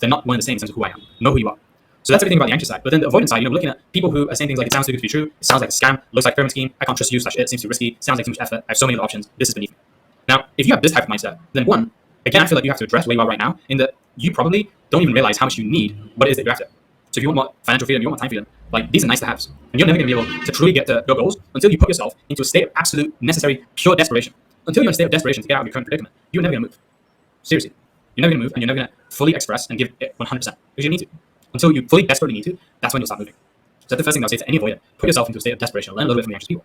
They're not one and the same in terms of who I am. Know who you are. So that's everything about the anxious side. But then the avoidance side, looking at people who are saying things like, it sounds too good to be true, it sounds like a scam, looks like a pyramid scheme, I can't trust you, / it seems too risky, sounds like too much effort, I have so many other options, this is beneath me. Now, if you have this type of mindset, then one, again, I feel like you have to address where you are right now, in that you probably don't even realize how much you need what it is that you're after. So if you want more financial freedom, you want more time freedom, like these are nice to haves. And you're never going to be able to truly get to your goals until you put yourself into a state of absolute, necessary, pure desperation. Until you're in a state of desperation to get out of your current predicament, you're never going to move. Seriously. You're never going to move, and you're never going to fully express and give it 100%. Because you need to. Until you fully desperately need to, that's when you'll start moving. So that's the first thing I'll say to any avoidant. Put yourself into a state of desperation. Learn a little bit from the anxious people.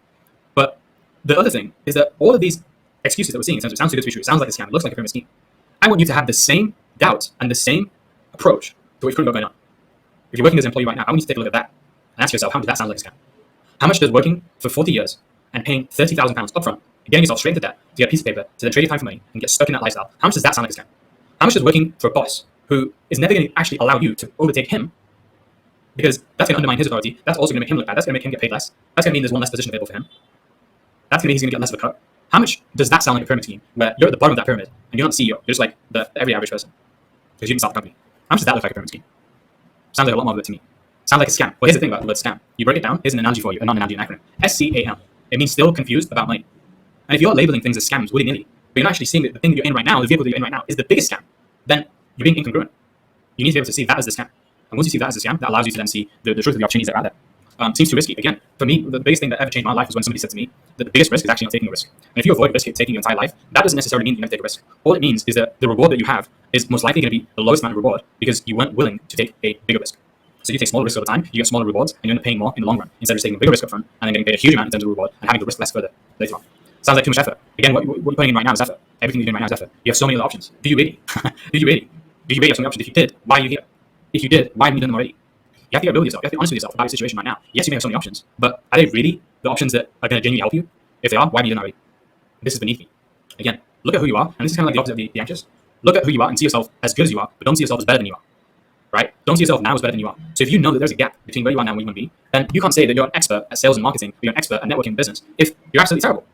But the other thing is that all of these excuses that we're seeing in terms of it sounds too good to be true, it sounds like a scam, it looks like a pyramid scheme. I want you to have the same doubt and the same approach to what you've currently got going on. If you're working as an employee right now, I want you to take a look at that and ask yourself, how much does that sound like a scam? How much does working for 40 years and paying £30,000 upfront, getting yourself straight into debt to get a piece of paper, to then trade your time for money and get stuck in that lifestyle, how much does that sound like a scam? How much does working for a boss who is never going to actually allow you to overtake him, because that's going to undermine his authority, that's also going to make him look bad, that's going to make him get paid less, that's going to mean there's one less position available for him, that's going to mean he's going to get less of a cut. How much does that sound like a pyramid scheme where you're at the bottom of that pyramid and you're not the CEO, you're just like the every average person because you didn't start the company? How much does that look like a pyramid scheme? Sounds like a lot more of it to me. Sounds like a scam. Well, here's the thing about the word scam. You break it down, here's an analogy for you, a non-analogy, an acronym. SCAM. It means still confused about money. And if you're labeling things as scams willy-nilly, but you're not actually seeing that the thing that you're in right now, the vehicle that you're in right now, is the biggest scam, then you're being incongruent. You need to be able to see that as the scam. And once you see that as a scam, that allows you to then see the truth of the opportunities that are out there. Seems too risky. Again, for me, the biggest thing that ever changed my life was when somebody said to me that the biggest risk is actually not taking a risk. And if you avoid risk taking your entire life, that doesn't necessarily mean you never take a risk. All it means is that the reward that you have is most likely going to be the lowest amount of reward because you weren't willing to take a bigger risk. So you take smaller risks over time, you get smaller rewards, and you end up paying more in the long run instead of just taking a bigger risk up front and then getting paid a huge amount in terms of reward and having to risk less further later on. Sounds like too much effort. Again, what you're putting in right now is effort. Everything you're doing right now is effort. You have so many other options. Do you really? Do you really? Do you really have so many options? If you did, why are you here? If you did, why haven't you done them already? You have to get real with yourself. You have to be honest with yourself about your situation right now. Yes, you may have so many options, but are they really the options that are going to genuinely help you? If they are, why haven't you done them already? This is beneath me. Again, look at who you are, and this is kind of like the opposite of the anxious. Look at who you are and see yourself as good as you are, but don't see yourself as better than you are. Right? Don't see yourself now as better than you are. So if you know that there's a gap between where you are now and where you want to be, then you can't say that you're an expert at sales and marketing, or you're an expert at networking and business if you're absolutely terrible.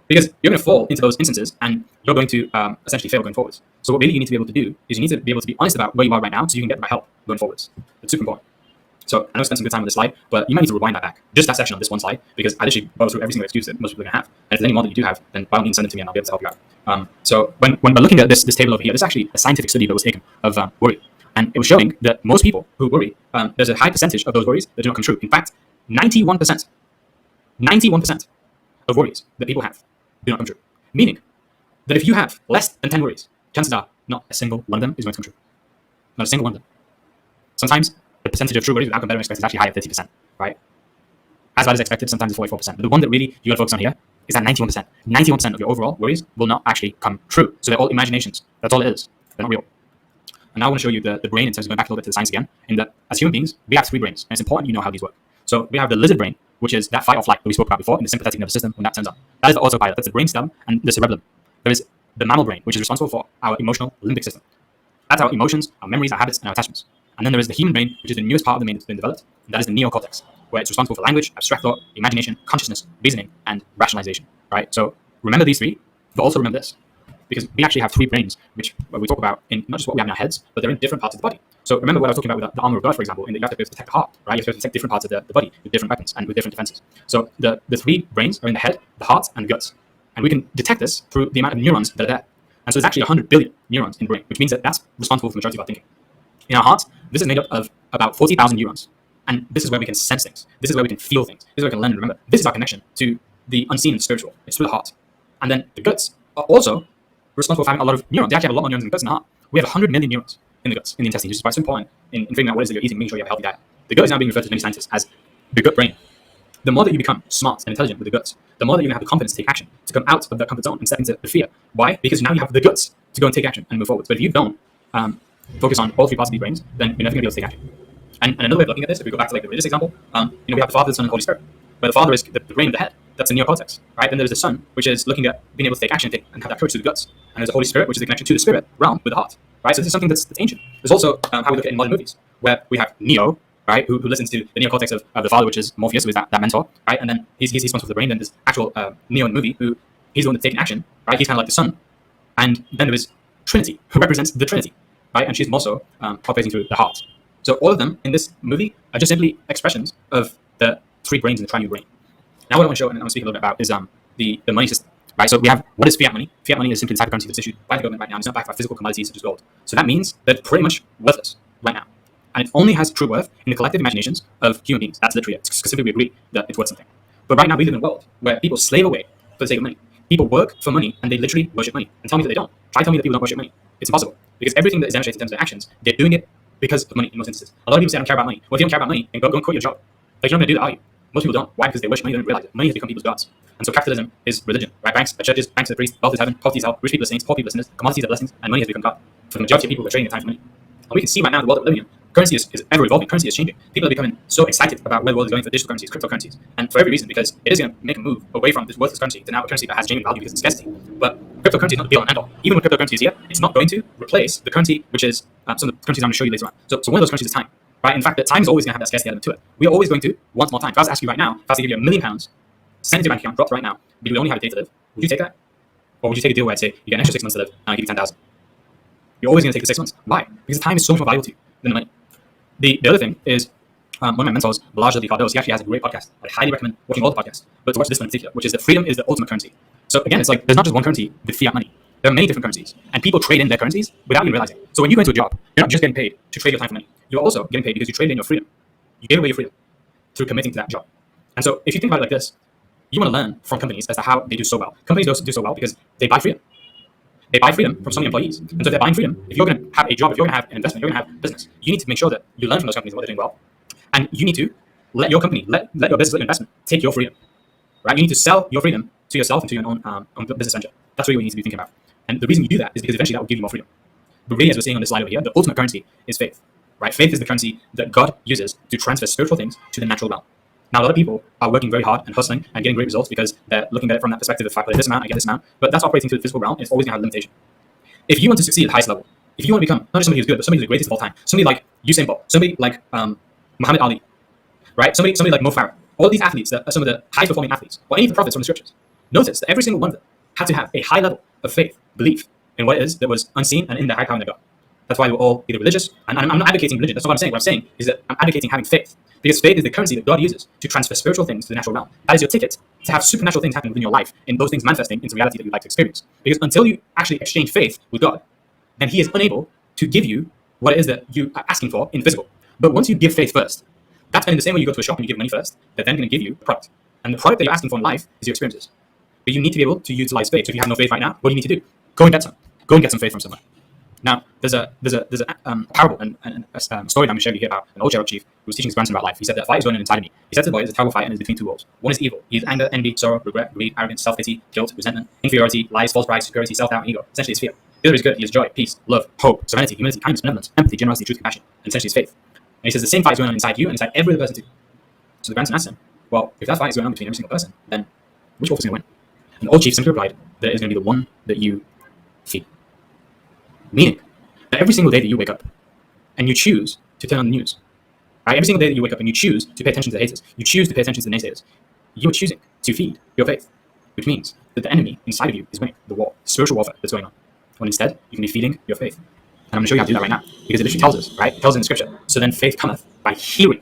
Because you're going to fall into those instances and you're going to essentially fail going forwards. So what really you need to be able to do is you need to be able to be honest about where you are right now so you can get the right help going forwards. It's super important. So I know I spent some good time on this slide, but you might need to rewind that back. Just that section on this one slide, because I literally go through every single excuse that most people are going to have. And if there's any more that you do have, then by all means send them to me and I'll be able to help you out. So when we're looking at this table over here, there's actually a scientific study that was taken of worry. And it was showing that most people who worry, there's a high percentage of those worries that do not come true. In fact, 91% of worries that people have do not come true. Meaning that if you have less than 10 worries, chances are not a single one of them is going to come true. Not a single one of them. Sometimes the percentage of true worries without better expected is actually high at 30%, right? As bad as expected, sometimes it's 44%. But the one that really you got to focus on here is that 91%. 91% of your overall worries will not actually come true. So they're all imaginations. That's all it is. They're not real. And now I want to show you the brain in terms of going back a little bit to the science again, in that as human beings, we have 3 brains, and it's important you know how these work. So we have the lizard brain, which is that fight or flight that we spoke about before in the sympathetic nervous system when that turns on. That is the autopilot. That's the brainstem and the cerebellum. There is the mammal brain, which is responsible for our emotional limbic system. That's our emotions, our memories, our habits, and our attachments. And then there is the human brain, which is the newest part of the brain that's been developed, and that is the neocortex, where it's responsible for language, abstract thought, imagination, consciousness, reasoning, and rationalization, right? So remember these 3, but also remember this, because we actually have 3 brains, which we talk about in not just what we have in our heads, but they're in different parts of the body. So remember what I was talking about with the armor of God, for example, in that you have to be able to protect the heart, right? You have to protect different parts of the body with different weapons and with different defenses. So the 3 brains are in the head, the heart, and the guts. And we can detect this through the amount of neurons that are there. And so there's actually 100 billion neurons in the brain, which means that that's responsible for the majority of our thinking. In our heart, this is made up of about 40,000 neurons. And this is where we can sense things. This is where we can feel things. This is where we can learn and remember. This is our connection to the unseen and spiritual. It's through the heart. And then the guts are also responsible for having a lot of neurons. They actually have a lot more neurons in the guts than the heart. We have 100 million neurons in the guts, in the intestines, which is why it's important in figuring out what it is that you're eating, making sure you have a healthy diet. The gut is now being referred to many scientists as the gut brain. The more that you become smart and intelligent with the guts, the more that you're going to have the confidence to take action, to come out of that comfort zone and step into the fear. Why? Because now you have the guts to go and take action and move forward. But if you don't focus on all 3 parts of your brains, then you're never going to be able to take action. And another way of looking at this, if we go back to like the religious example, we have the Father, the Son, and the Holy Spirit. Where the Father is the brain of the head, that's the neocortex, right? Then there's the Son, which is looking at being able to take action and have that courage to the guts. And there's the Holy Spirit, which is the connection to the spirit realm with the heart, right? So this is something that's ancient. There's also how we look at it in modern movies, where we have Neo, right, who listens to the neocortex of the Father, which is Morpheus, who is that mentor, right? And then he's responsible for the brain. Then there's actual Neo in the movie, who he's the one that's taking action, right? He's kind of like the Son. And then there is Trinity, who represents the Trinity, right? And she's more so operating through the heart. So all of them in this movie are just simply expressions of the 3 brains in the triune brain. Now what I want to show and I want to speak a little bit about is the money system, right? So we have, what is fiat money? Fiat money is simply the type of currency that's issued by the government right now. It's not backed by physical commodities such as gold. So that means that it's pretty much worthless right now. And it only has true worth in the collective imaginations of human beings. That's literally it. Specifically, we agree that it's worth something. But right now we live in a world where people slave away for the sake of money. People work for money and they literally worship money. And tell me that they don't. Try to tell me that people don't worship money. It's impossible. Because everything that is demonstrated in terms of their actions, they're doing it because of money in most instances. A lot of people say, I don't care about money. Well, if you don't care about money, then go and quit your job. Like, you're not going to do that, are you? Most people don't. Why? Because they worship money, they don't realize it. Money has become people's gods. And so capitalism is religion, right? Banks are churches, banks are priests, wealth is heaven, poverty is hell, rich people are saints, poor people are sinners, commodities are blessings, and money has become God. For the majority of people, we're trading the time for money. And we can see right now in the world that we're living in, currency is ever evolving, currency is changing. People are becoming so excited about where the world is going for digital currencies, cryptocurrencies, and for every reason, because it is going to make a move away from this worthless currency to now a currency that has genuine value because of scarcity. But cryptocurrency is not the be all and end all. Even when cryptocurrency is here, it's not going to replace the currency, which is some of the currencies I'm going to show you later on. So one of those currencies is time, right? In fact, that time is always going to have that scarcity element to it. We are always going to want more time. If I was to ask you right now, if I was to give you £1 million, send it to your bank account, dropped right now, but we only have a day to live, would you take that? Or would you take a deal where I'd say you get an extra 6 months to live and I give you 10,000? You're always going to take the 6 months. Why? Because time is so much more valuable to you than the money. The other thing is, one of my mentors, WW3, he actually has a great podcast. I highly recommend watching all the podcasts, but to watch this one in particular, which is that freedom is the ultimate currency. So again, it's like there's not just one currency with fiat money. There are many different currencies, and people trade in their currencies without even realizing. So when you go into a job, you're not just getting paid to trade your time for money. You're also getting paid because you traded in your freedom. You gave away your freedom through committing to that job. And so if you think about it like this, you want to learn from companies as to how they do so well. Companies do so well because they buy freedom. They buy freedom from so many employees. And so if they're buying freedom, if you're going to have a job, if you're going to have an investment, you're going to have business, you need to make sure that you learn from those companies what they're doing well. And you need to let your company, let your business, let your investment take your freedom, right? You need to sell your freedom to yourself and to your own business venture. That's really what you need to be thinking about. And the reason you do that is because eventually that will give you more freedom. But really, as we're seeing on this slide over here, the ultimate currency is faith, right? Faith is the currency that God uses to transfer spiritual things to the natural realm. Now, a lot of people are working very hard and hustling and getting great results because they're looking at it from that perspective of, if I play this amount, I get this amount. But that's operating through the physical realm. It's always going to have a limitation. If you want to succeed at the highest level, if you want to become not just somebody who's good, but somebody who's the greatest of all time, somebody like Usain Bolt, somebody like Muhammad Ali, right? Somebody like Mo Farah, all these athletes that are some of the highest performing athletes, or any of the prophets from the scriptures, notice that every single one of them had to have a high level of faith, belief in what it is that was unseen and in the high power in their God. That's why they were all either religious, and I'm not advocating religion. That's not what I'm saying. What I'm saying is that I'm advocating having faith, because faith is the currency that God uses to transfer spiritual things to the natural realm. That is your ticket to have supernatural things happen within your life, in those things manifesting into reality that you'd like to experience. Because until you actually exchange faith with God, then He is unable to give you what it is that you are asking for in physical. But once you give faith first, that's in the same way you go to a shop and you give money first, they're then going to give you a product. And the product that you're asking for in life is your experiences. But you need to be able to utilize faith. So if you have no faith right now, what do you need to do? Go and get some. Go and get some faith from somewhere. Now, there's a parable and a story that I'm going to share with you here about an old Cherokee chief who was teaching his grandson about life. He said that a fight is going on inside of me. He said to the boy, it's a terrible fight and it's between two wolves. One is evil. He is anger, envy, sorrow, regret, greed, arrogance, self-pity, guilt, resentment, inferiority, lies, false pride, security, self-doubt, and ego. Essentially, it's fear. The other is good. He is joy, peace, love, hope, serenity, humility, kindness, benevolence, empathy, generosity, truth, compassion. And essentially, it's faith. And he says the same fight is going on inside you and inside every other person too. So the grandson asked him, well, if that fight is going on between every single person, then which wolf is going to win? And the old chief simply replied that it is going to be the one that you feed. Meaning that every single day that you wake up and you choose to turn on the news, right? Every single day that you wake up and you choose to pay attention to the haters, you choose to pay attention to the naysayers, you're choosing to feed your faith, which means that the enemy inside of you is winning the war, spiritual warfare that's going on. When instead, you can be feeding your faith. And I'm going to show you how to do that right now, because it literally tells us, right? It tells us in the scripture. So then faith cometh by hearing,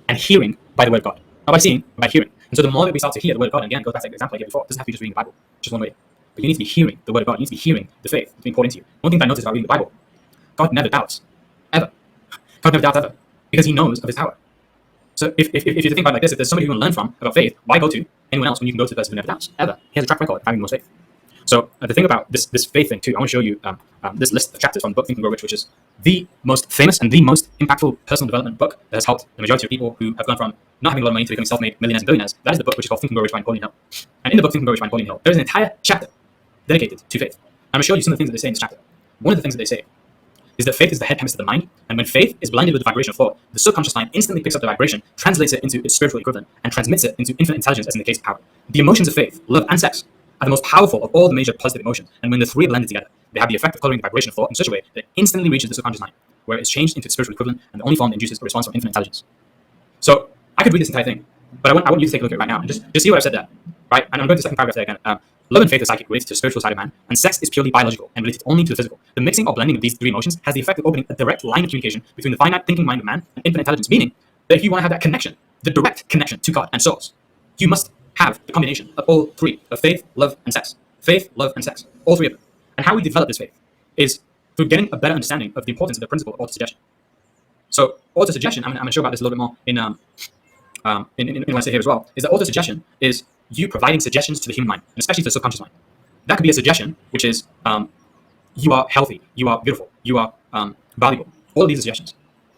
and hearing by the word of God. Not by seeing, but by hearing. And so the more that we start to hear the word of God, and again, it goes back to the example I gave before, it doesn't have to be just reading the Bible, just one way. But you need to be hearing the word of God. You need to be hearing the faith that's being poured into you. One thing that I noticed about reading the Bible, God never doubts, ever. God never doubts ever, because He knows of His power. So if you think about it like this, if there's somebody you want to learn from about faith, why go to anyone else when you can go to the person who never doubts, ever? He has a track record of having the most faith. So the thing about this faith thing too, I want to show you this list of chapters from the book Think and Grow Rich, which is the most famous and the most impactful personal development book that has helped the majority of people who have gone from not having a lot of money to becoming self-made millionaires and billionaires. That is the book which is called Think and Grow Rich by Napoleon Hill. And in the book Think and Grow Rich by Napoleon Hill, there is an entire chapter dedicated to faith. I'm going to show you some of the things that they say in this chapter. One of the things that they say is that faith is the head hemisphere of the mind, and when faith is blended with the vibration of thought, the subconscious mind instantly picks up the vibration, translates it into its spiritual equivalent, and transmits it into infinite intelligence, as in the case of power. The emotions of faith, love, and sex are the most powerful of all the major positive emotions, and when the three are blended together, they have the effect of coloring the vibration of thought in such a way that it instantly reaches the subconscious mind, where it is changed into its spiritual equivalent, and the only form that induces a response from infinite intelligence. So I could read this entire thing, but I want you to take a look at it right now and just see what I've said there, right? And I'm going to the second paragraph there again. Love and faith are psychic, related to the spiritual side of man, and sex is purely biological and related only to the physical. The mixing or blending of these three emotions has the effect of opening a direct line of communication between the finite thinking mind of man and infinite intelligence, meaning that if you want to have that connection, the direct connection to God and source, you must have the combination of all three, of faith, love, and sex. Faith, love, and sex. All three of them. And how we develop this faith is through getting a better understanding of the importance of the principle of autosuggestion. So autosuggestion, I'm going to show about this a little bit more in what I say here as well, is that autosuggestion is you providing suggestions to the human mind, and especially to the subconscious mind. That could be a suggestion, which is you are healthy, you are beautiful, you are valuable. All of these are suggestions.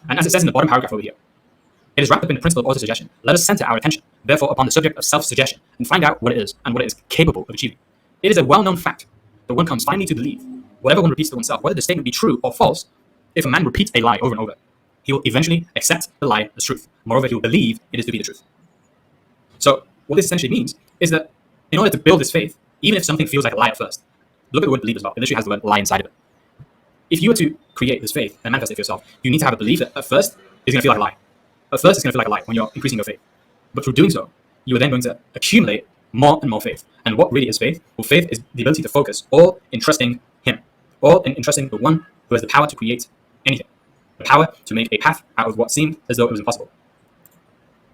And as it says in the bottom paragraph over here, It is wrapped up in the principle of autosuggestion. Let us center our attention, therefore, upon the subject of self-suggestion and find out what it is and what it is capable of achieving. It is a well-known fact that one comes finally to believe, whatever one repeats to oneself, whether the statement be true or false, if a man repeats a lie over and over, he will eventually accept the lie as truth. Moreover, he will believe it is to be the truth. So what this essentially means is that in order to build this faith, even if something feels like a lie at first, look at the word believe as well. It literally has the word lie inside of it. If you were to create this faith and manifest it for yourself, you need to have a belief that at first it's going to feel like a lie. At first, it's going to feel like a lie when you're increasing your faith. But through doing so, you are then going to accumulate more and more faith. And what really is faith? Well, faith is the ability to focus all in trusting Him, all in trusting the one who has the power to create anything, the power to make a path out of what seemed as though it was impossible.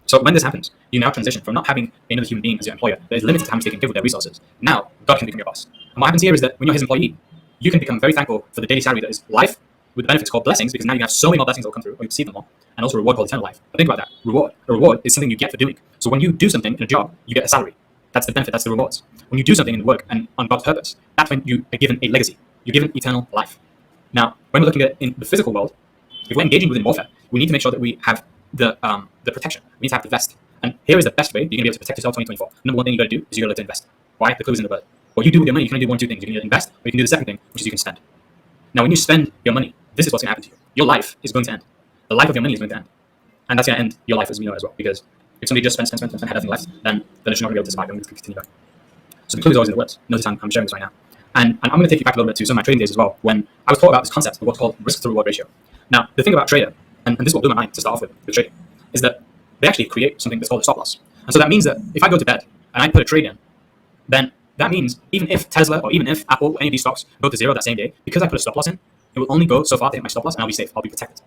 So when this happens, you now transition from not having another human being as your employer that is limited to how much they can give with their resources. Now, God can become your boss. And what happens here is that when you're His employee, you can become very thankful for the daily salary that is life, with the benefits called blessings, because now you have so many more blessings that will come through, or you receive them all, and also a reward called eternal life. But think about that. Reward. A reward is something you get for doing. So when you do something in a job, you get a salary. That's the benefit, that's the rewards. When you do something in work and on God's purpose, that's when you are given a legacy. You're given eternal life. Now, when we're looking at it in the physical world, if we're engaging within warfare, we need to make sure that we have the protection. We need to have the vest. And here is the best way you're going to be able to protect yourself 2024. Number one thing you got to do is you got to invest. Why? The clue is in the word. What you do with your money, you can only do one or two things. You can either invest, or you can do the second thing, which is you can spend. Now, when you spend your money, this is what's going to happen to you. Your life is going to end. The life of your money is going to end. And that's going to end your life as we know as well. Because if somebody just spends, had nothing left, then they're just not going to be able to survive. They're going to continue going. So the clue is always in the words. Notice I'm sharing this right now. And I'm going to take you back a little bit to some of my trading days as well, when I was taught about this concept of what's called risk to reward ratio. Now, the thing about trader, and this is what blew my mind to start off with trading, is that they actually create something that's called a stop loss. And so that means that if I go to bed and I put a trade in, then that means even if Tesla or even if Apple or any of these stocks go to zero that same day, because I put a stop loss in, it will only go so far to hit my stop loss and I'll be safe, I'll be protected.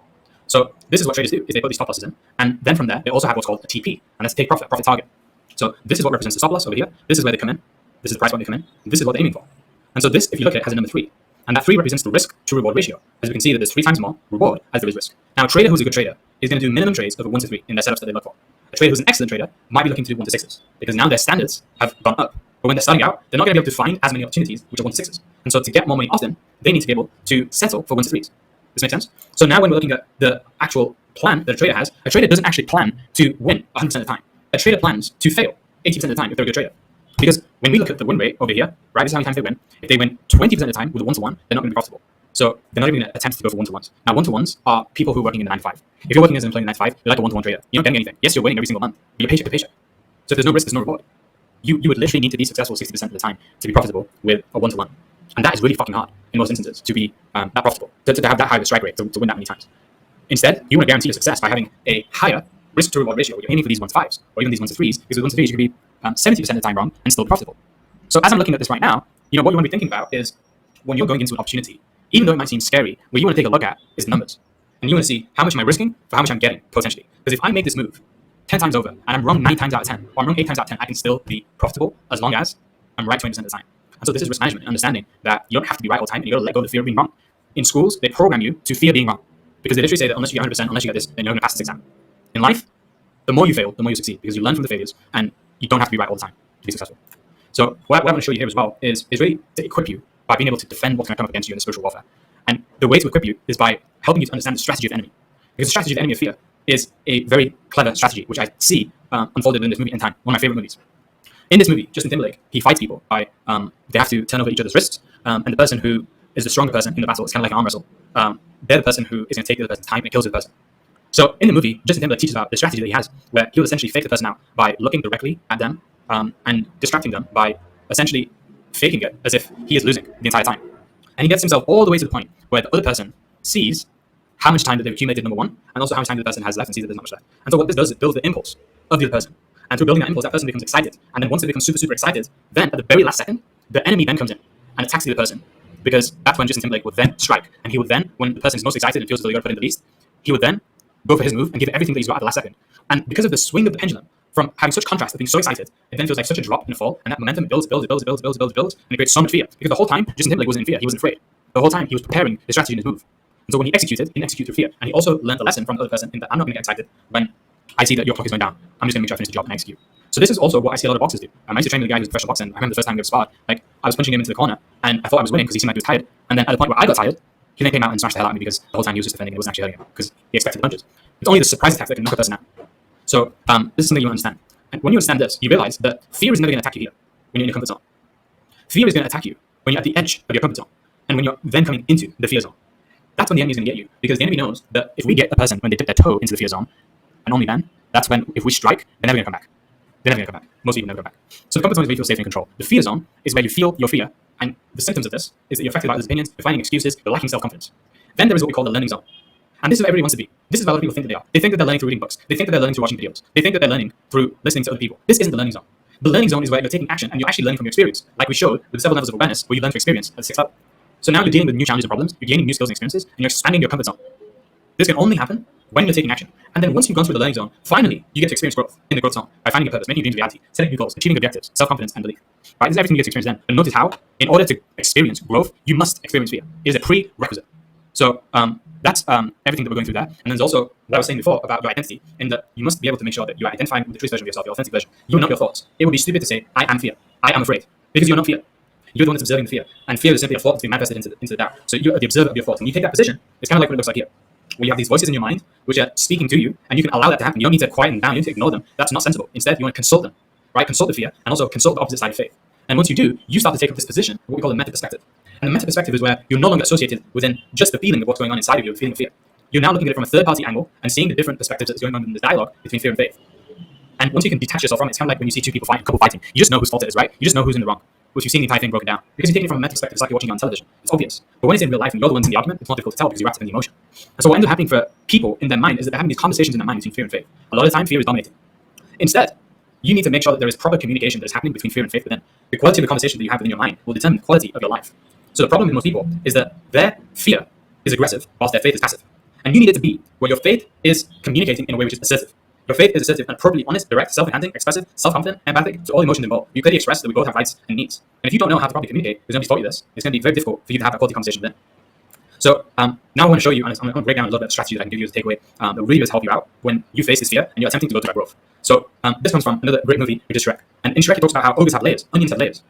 So this is what traders do, is they put these stop losses in, and then from there, they also have what's called a TP, and that's take profit target. So this is what represents the stop loss over here. This is where they come in. This is the price point they come in. And this is what they're aiming for. And so this, if you look at it, has a number 3. And that 3 represents the risk to reward ratio. As we can see that there's 3 times more reward as there is risk. Now, a trader who's a good trader is going to do minimum trades of 1 to 3 in their setups that they look for. A trader who's an excellent trader might be looking to do 1 to 6s, because now their standards have gone up. But when they're starting out, they're not going to be able to find as many opportunities which are 1 to 6s. And so to get more money often, they need to be able to settle for 1 to 3s. This makes sense? So now when we're looking at the actual plan that a trader has, a trader doesn't actually plan to win 100% of the time. A trader plans to fail 80% of the time if they're a good trader. Because when we look at the win rate over here, right, this is how many times they win. If they win 20% of the time with a 1-to-1, they're not going to be profitable. So they're not even going to attempt to go for 1-to-1s. Now, 1-to-1s are people who are working in the 9 to 5. If you're working as an employee in the 9 to 5, you're like a 1-to-1 trader. You're not getting anything. Yes, you're winning every single month, but you're paycheck to paycheck. So if there's no risk, there's no reward. You would literally need to be successful 60% of the time to be profitable with a 1-to-1. And that is really fucking hard in most instances to be that profitable, to have that high of a strike rate, to win that many times. Instead, you want to guarantee your success by having a higher risk to reward ratio. You're aiming for these 1-to-5s or even these 1-to-3s, because with 1-to-3s you can be 70% of the time wrong and still profitable. So as I'm looking at this right now, what you want to be thinking about is when you're going into an opportunity, even though it might seem scary, what you want to take a look at is the numbers. And you want to see how much am I risking for how much I'm getting, potentially. Because if I make this move 10 times over and I'm wrong 9 times out of 10, or I'm wrong 8 times out of 10, I can still be profitable as long as I'm right 20% of the time. And so this is risk management, understanding that you don't have to be right all the time and you got to let go of the fear of being wrong. In schools, they program you to fear being wrong, because they literally say that unless you get 100%, unless you get this, then you're going to pass this exam. In life, the more you fail, the more you succeed, because you learn from the failures and you don't have to be right all the time to be successful. So what I want to show you here as well is really to equip you by being able to defend what's going to come up against you in the spiritual warfare. And the way to equip you is by helping you to understand the strategy of the enemy. Because the strategy of the enemy of fear is a very clever strategy, which I see unfolded in this movie, In Time, one of my favorite movies. In this movie, Justin Timberlake, he fights people by, they have to turn over each other's wrists, and the person who is the stronger person in the battle, it's kind of like an arm wrestle. They're the person who is going to take the other person's time and kills the person. So in the movie, Justin Timberlake teaches about the strategy that he has, where he'll essentially fake the person out by looking directly at them and distracting them by essentially faking it as if he is losing the entire time. And he gets himself all the way to the point where the other person sees how much time that they've accumulated, number one, and also how much time the person has left and sees that there's not much left. And so what this does is it builds the impulse of the other person. And through building that impulse, that person becomes excited. And then once they become super, super excited, then at the very last second, the enemy then comes in and attacks the other person. Because that's when Justin Timberlake would then strike. And he would then, when the person is most excited and feels that they're going to put in the least, he would then go for his move and give everything that he's got at the last second. And because of the swing of the pendulum, from having such contrast of being so excited, it then feels like such a drop and a fall, and that momentum builds, and it creates so much fear. Because the whole time, Justin Timberlake wasn't in fear, he wasn't afraid. The whole time, he was preparing his strategy in his move. And so when he executed through fear. And he also learned the lesson from the other person in that I'm not going to get excited when I see that your clock is going down. I'm just going to make sure I finish the job and execute. So this is also what I see a lot of boxers do. I used to train with a guy who's a professional boxer, and I remember the first time we ever sparred, like, I was punching him into the corner, and I thought I was winning because he seemed like he was tired. And then at the point where I got tired, he then came out and smashed the hell out of me because the whole time he was just defending and it wasn't actually hurting him because he expected the punches. It's only the surprise attack that can knock a person out. So this is something you understand. And when you understand this, you realize that fear is never going to attack you here when you're in your comfort zone. Fear is going to attack you when you're at the edge of your comfort zone and when you're then coming into the fear zone. That's when the enemy is going to get you, because the enemy knows that if we get a person when they dip their toe into the fear zone, and only then, that's when, if we strike, they're never going to come back. They're never going to come back. Most people never come back. So the comfort zone is where you feel safe and in control. The fear zone is where you feel your fear, and the symptoms of this is that you're affected by others' opinions, you're finding excuses, you're lacking self-confidence. Then there is what we call the learning zone. And this is where everybody wants to be. This is what a lot of people think that they are. They think that they're learning through reading books. They think that they're learning through watching videos. They think that they're learning through listening to other people. This isn't the learning zone. The learning zone is where you're taking action and you're actually learning from your experience. Like we showed with several levels of awareness, where you learn through experience at the 6th level. So now you're dealing with new challenges and problems, you're gaining new skills and experiences, and you're expanding your comfort zone. This can only happen when you're taking action. And then once you've gone through the learning zone, finally you get to experience growth in the growth zone by finding a purpose, making your dreams reality, setting new goals, achieving objectives, self-confidence, and belief. Right? This is everything you get to experience then. But notice how, in order to experience growth, you must experience fear. It is a prerequisite. So that's everything that we're going through there. And there's also what I was saying before about your identity, in that you must be able to make sure that you are identifying with the truest version of yourself, your authentic version. You're not your thoughts. It would be stupid to say, I am fear. I am afraid. Because you're not fear. You're the one that's observing the fear. And fear is simply a thought that's being manifested into the doubt. So you're the observer of your thoughts. When you take that position, it's kind of like what it looks like here. Where you have these voices in your mind which are speaking to you, and you can allow that to happen. You don't need to quiet them down. You don't need to ignore them. That's not sensible. Instead, you want to consult them, right? Consult the fear, and also consult the opposite side of faith. And once you do, you start to take up this position, what we call a meta perspective. And the meta perspective is where you're no longer associated within just the feeling of what's going on inside of you, the feeling of fear. You're now looking at it from a third-party angle and seeing the different perspectives that's going on in this dialogue between fear and faith. And once you can detach yourself from it, it's kind of like when you see two people fighting, a couple fighting. You just know whose fault it is, right? You just know who's in the wrong. Because you've seen the entire thing broken down. Because you're taking it from a mental perspective, it's like you're watching it on television. It's obvious. But when it's in real life and you're the ones in the argument, it's more difficult to tell because you're wrapped up in the emotion. And so what ends up happening for people in their mind is that they're having these conversations in their mind between fear and faith. A lot of the time, fear is dominating. Instead, you need to make sure that there is proper communication that is happening between fear and faith within. The quality of the conversation that you have within your mind will determine the quality of your life. So the problem with most people is that their fear is aggressive whilst their faith is passive. And you need it to be where your faith is communicating in a way which is assertive. Your faith is assertive and appropriately honest, direct, self-enhancing, expressive, self-confident, empathic to all emotions involved. You clearly express that we both have rights and needs. And if you don't know how to properly communicate, because nobody's taught you this, it's going to be very difficult for you to have a quality conversation then. So now I want to show you, and I'm going to break down a little bit of strategy that I can give you as a takeaway that really does help you out when you face this fear and you're attempting to go through that growth. So this comes from another great movie, which is Shrek. And in Shrek, he talks about how ogres have layers, onions have layers.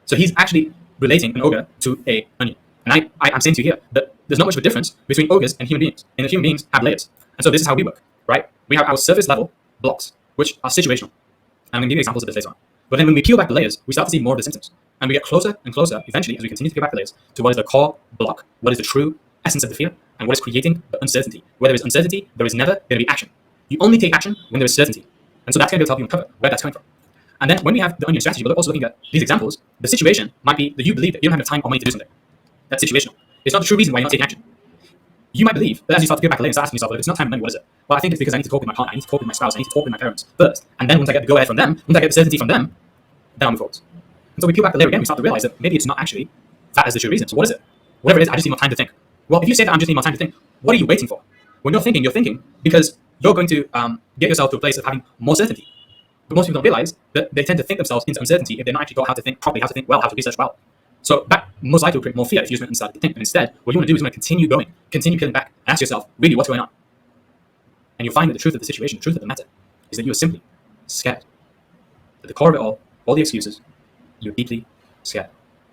So he's actually relating an ogre to a onion. And I'm saying to you here that there's not much of a difference between ogres and human beings. And the human beings have layers. And so this is how we work, right? We have our surface level blocks, which are situational. And I'm going to give you examples of this later on. But then when we peel back the layers, we start to see more of the symptoms. And we get closer and closer, eventually, as we continue to peel back the layers, to what is the core block, what is the true essence of the fear, and what is creating the uncertainty. Where there is uncertainty, there is never going to be action. You only take action when there is certainty. And so that's going to be able to help you uncover where that's coming from. And then when we have the onion strategy, we're also looking at these examples. The situation might be that you believe that you don't have enough time or money to do something. That's situational. It's not the true reason why you're not taking action. You might believe that as you start to peel back the layers, start asking yourself, well, if it's not time and money, what is it? Well, I think it's because I need to talk with my partner, I need to talk with my spouse, I need to talk with my parents first. And then once I get the go-ahead from them, once I get the certainty from them, then I'll move forward. And so we peel back the layer again, we start to realize that maybe it's not actually that as the true reason. So what is it? Whatever it is, I just need more time to think. Well, if you say that I'm just need more time to think, what are you waiting for? When you're thinking because you're going to get yourself to a place of having more certainty. But most people don't realize that they tend to think themselves into uncertainty if they're not actually taught how to think properly, how to think well, how to research well. So that most likely will create more fear if you just went and started to think. And instead, what you want to do is you want to continue going, continue peeling back, and ask yourself, really, what's going on? And you'll find that the truth of the situation, the truth of the matter, is that you are simply scared. At the core of it all the excuses, you're deeply scared.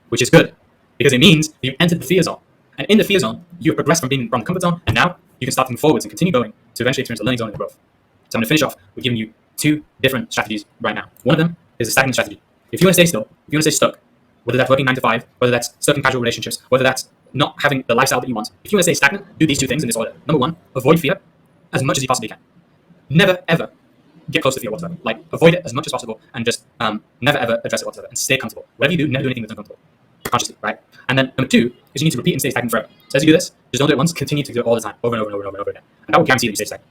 Which is good, because it means you've entered the fear zone. And in the fear zone, you've progressed from being from the comfort zone, and now you can start moving forwards and continue going to eventually experience the learning zone and the growth. So I'm going to finish off with giving you two different strategies right now. One of them is a stagnant strategy. If you want to stay still, if you want to stay stuck, whether that's working 9 to 5, whether that's stuck in casual relationships, whether that's not having the lifestyle that you want, if you want to stay stagnant, do these two things in this order. Number one, avoid fear as much as you possibly can. Never, ever get close to fear whatsoever. Like, avoid it as much as possible and just never, ever address it whatsoever and stay comfortable. Whatever you do, never do anything that's uncomfortable. Consciously, right? And then number two is you need to repeat and stay stagnant forever. So as you do this, just don't do it once, continue to do it all the time, over and over and over and over again. And that will guarantee that you stay stagnant.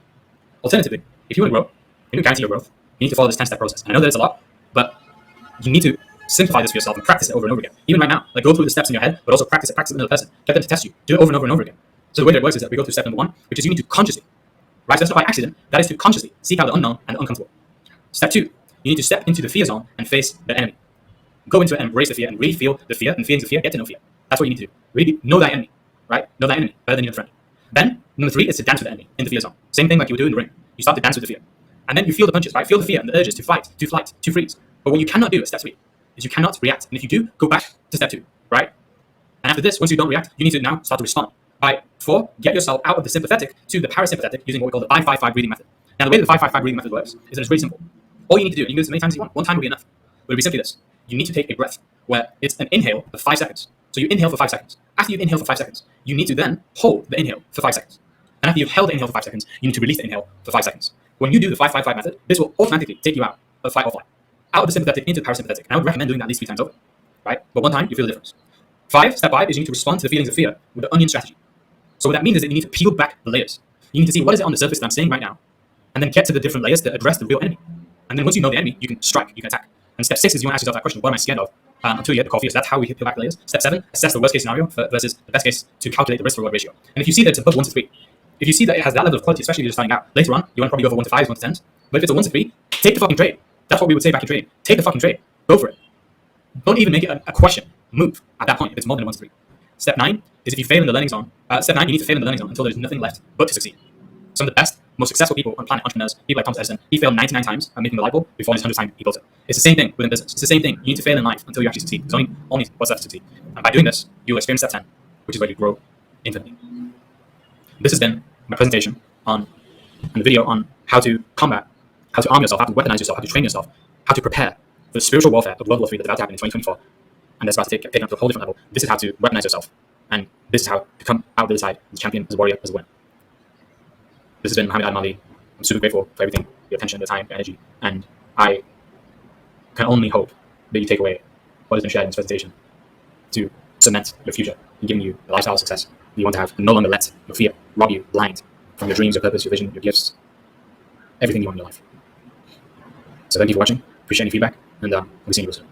Alternatively, if you want to grow, you don't guarantee your growth, you need to follow this 10-step process. And I know that it's a lot, but you need to simplify this for yourself and practice it over and over again. Even right now, like go through the steps in your head, but also practice it with another person. Get them to test you. Do it over and over and over again. So the way that it works is that we go through step number one, which is you need to consciously, right? So that's not by accident. That is to consciously seek out the unknown and the uncomfortable. Step two, you need to step into the fear zone and face the enemy. Go into it and embrace the fear and really feel the fear and feelings of fear. Get to know fear. That's what you need to do. Really know thy enemy, right? Know thy enemy better than your friend. Then number three is to dance with the enemy in the fear zone. Same thing like you would do in the ring. You start to dance with the fear, and then you feel the punches, right? Feel the fear and the urges to fight, to flight, to freeze. But what you cannot do at step three is you cannot react. And if you do, go back to step two, right? And after this, once you don't react, you need to now start to respond. By 4, get yourself out of the sympathetic to the parasympathetic using what we call the 5-5-5 breathing method. Now, the way that the 5-5-5 breathing method works is that it's really simple. All you need to do, you can do this as many times as you want. One time will be enough. But it'll be simply this. You need to take a breath where it's an inhale of 5 seconds. So you inhale for 5 seconds. After you've inhaled for 5 seconds, you need to then hold the inhale for 5 seconds. And after you've held the inhale for 5 seconds, you need to release the inhale for 5 seconds. When you do the 5-5-5 method, this will automatically take you out of fight or flight, out of the sympathetic into the parasympathetic. And I would recommend doing that at least 3 times over, right? But one time, you feel the difference. Step 5 is you need to respond to the feelings of fear with the onion strategy. So what that means is that you need to peel back the layers. You need to see what is it on the surface that I'm saying right now, and then get to the different layers that address the real enemy. And then once you know the enemy, you can strike, you can attack. And step 6 is you want to ask yourself that question, what am I scared of? Until you get the coffee. So that's how we peel back the layers. Step 7, assess the worst case scenario versus the best case to calculate the risk reward ratio. And if you see that it's above 1 to 3, if you see that it has that level of quality, especially if you're starting out, later on, you want to probably go for 1 to 5s, 1 to 10s. But if it's a 1 to 3, take the fucking trade. That's what we would say back in trading. Take the fucking trade. Go for it. Don't even make it a question. Move at that point if it's more than a 1 to 3. Step 9 is if you fail in the learning zone. Step 9, you need to fail in the learning zone until there's nothing left but to succeed. Some of the best, most successful people on planet, entrepreneurs, people like Thomas Edison, he failed 99 times at making the light bulb before his 100th time he built it. It's the same thing within business. It's the same thing. You need to fail in life until you actually succeed. There's only what's left to succeed. And by doing this, you'll experience step 10, which is where you grow infinitely. This has been my presentation and the video on how to combat, how to arm yourself, how to weaponize yourself, how to train yourself, how to prepare for the spiritual warfare of World War III that's about to happen in 2024. And that's about to take up to a whole different level. This is how to weaponize yourself. And this is how to come out the other side as a champion, as a warrior, as a winner. This has been Mohammed Al-Mali. I'm super grateful for everything, your attention, your time, your energy. And I can only hope that you take away what has been shared in this presentation to cement your future and giving you the lifestyle of success that you want to have, and no longer let your fear rob you blind from your dreams, your purpose, your vision, your gifts, everything you want in your life. So thank you for watching. Appreciate any feedback, and we'll see you soon.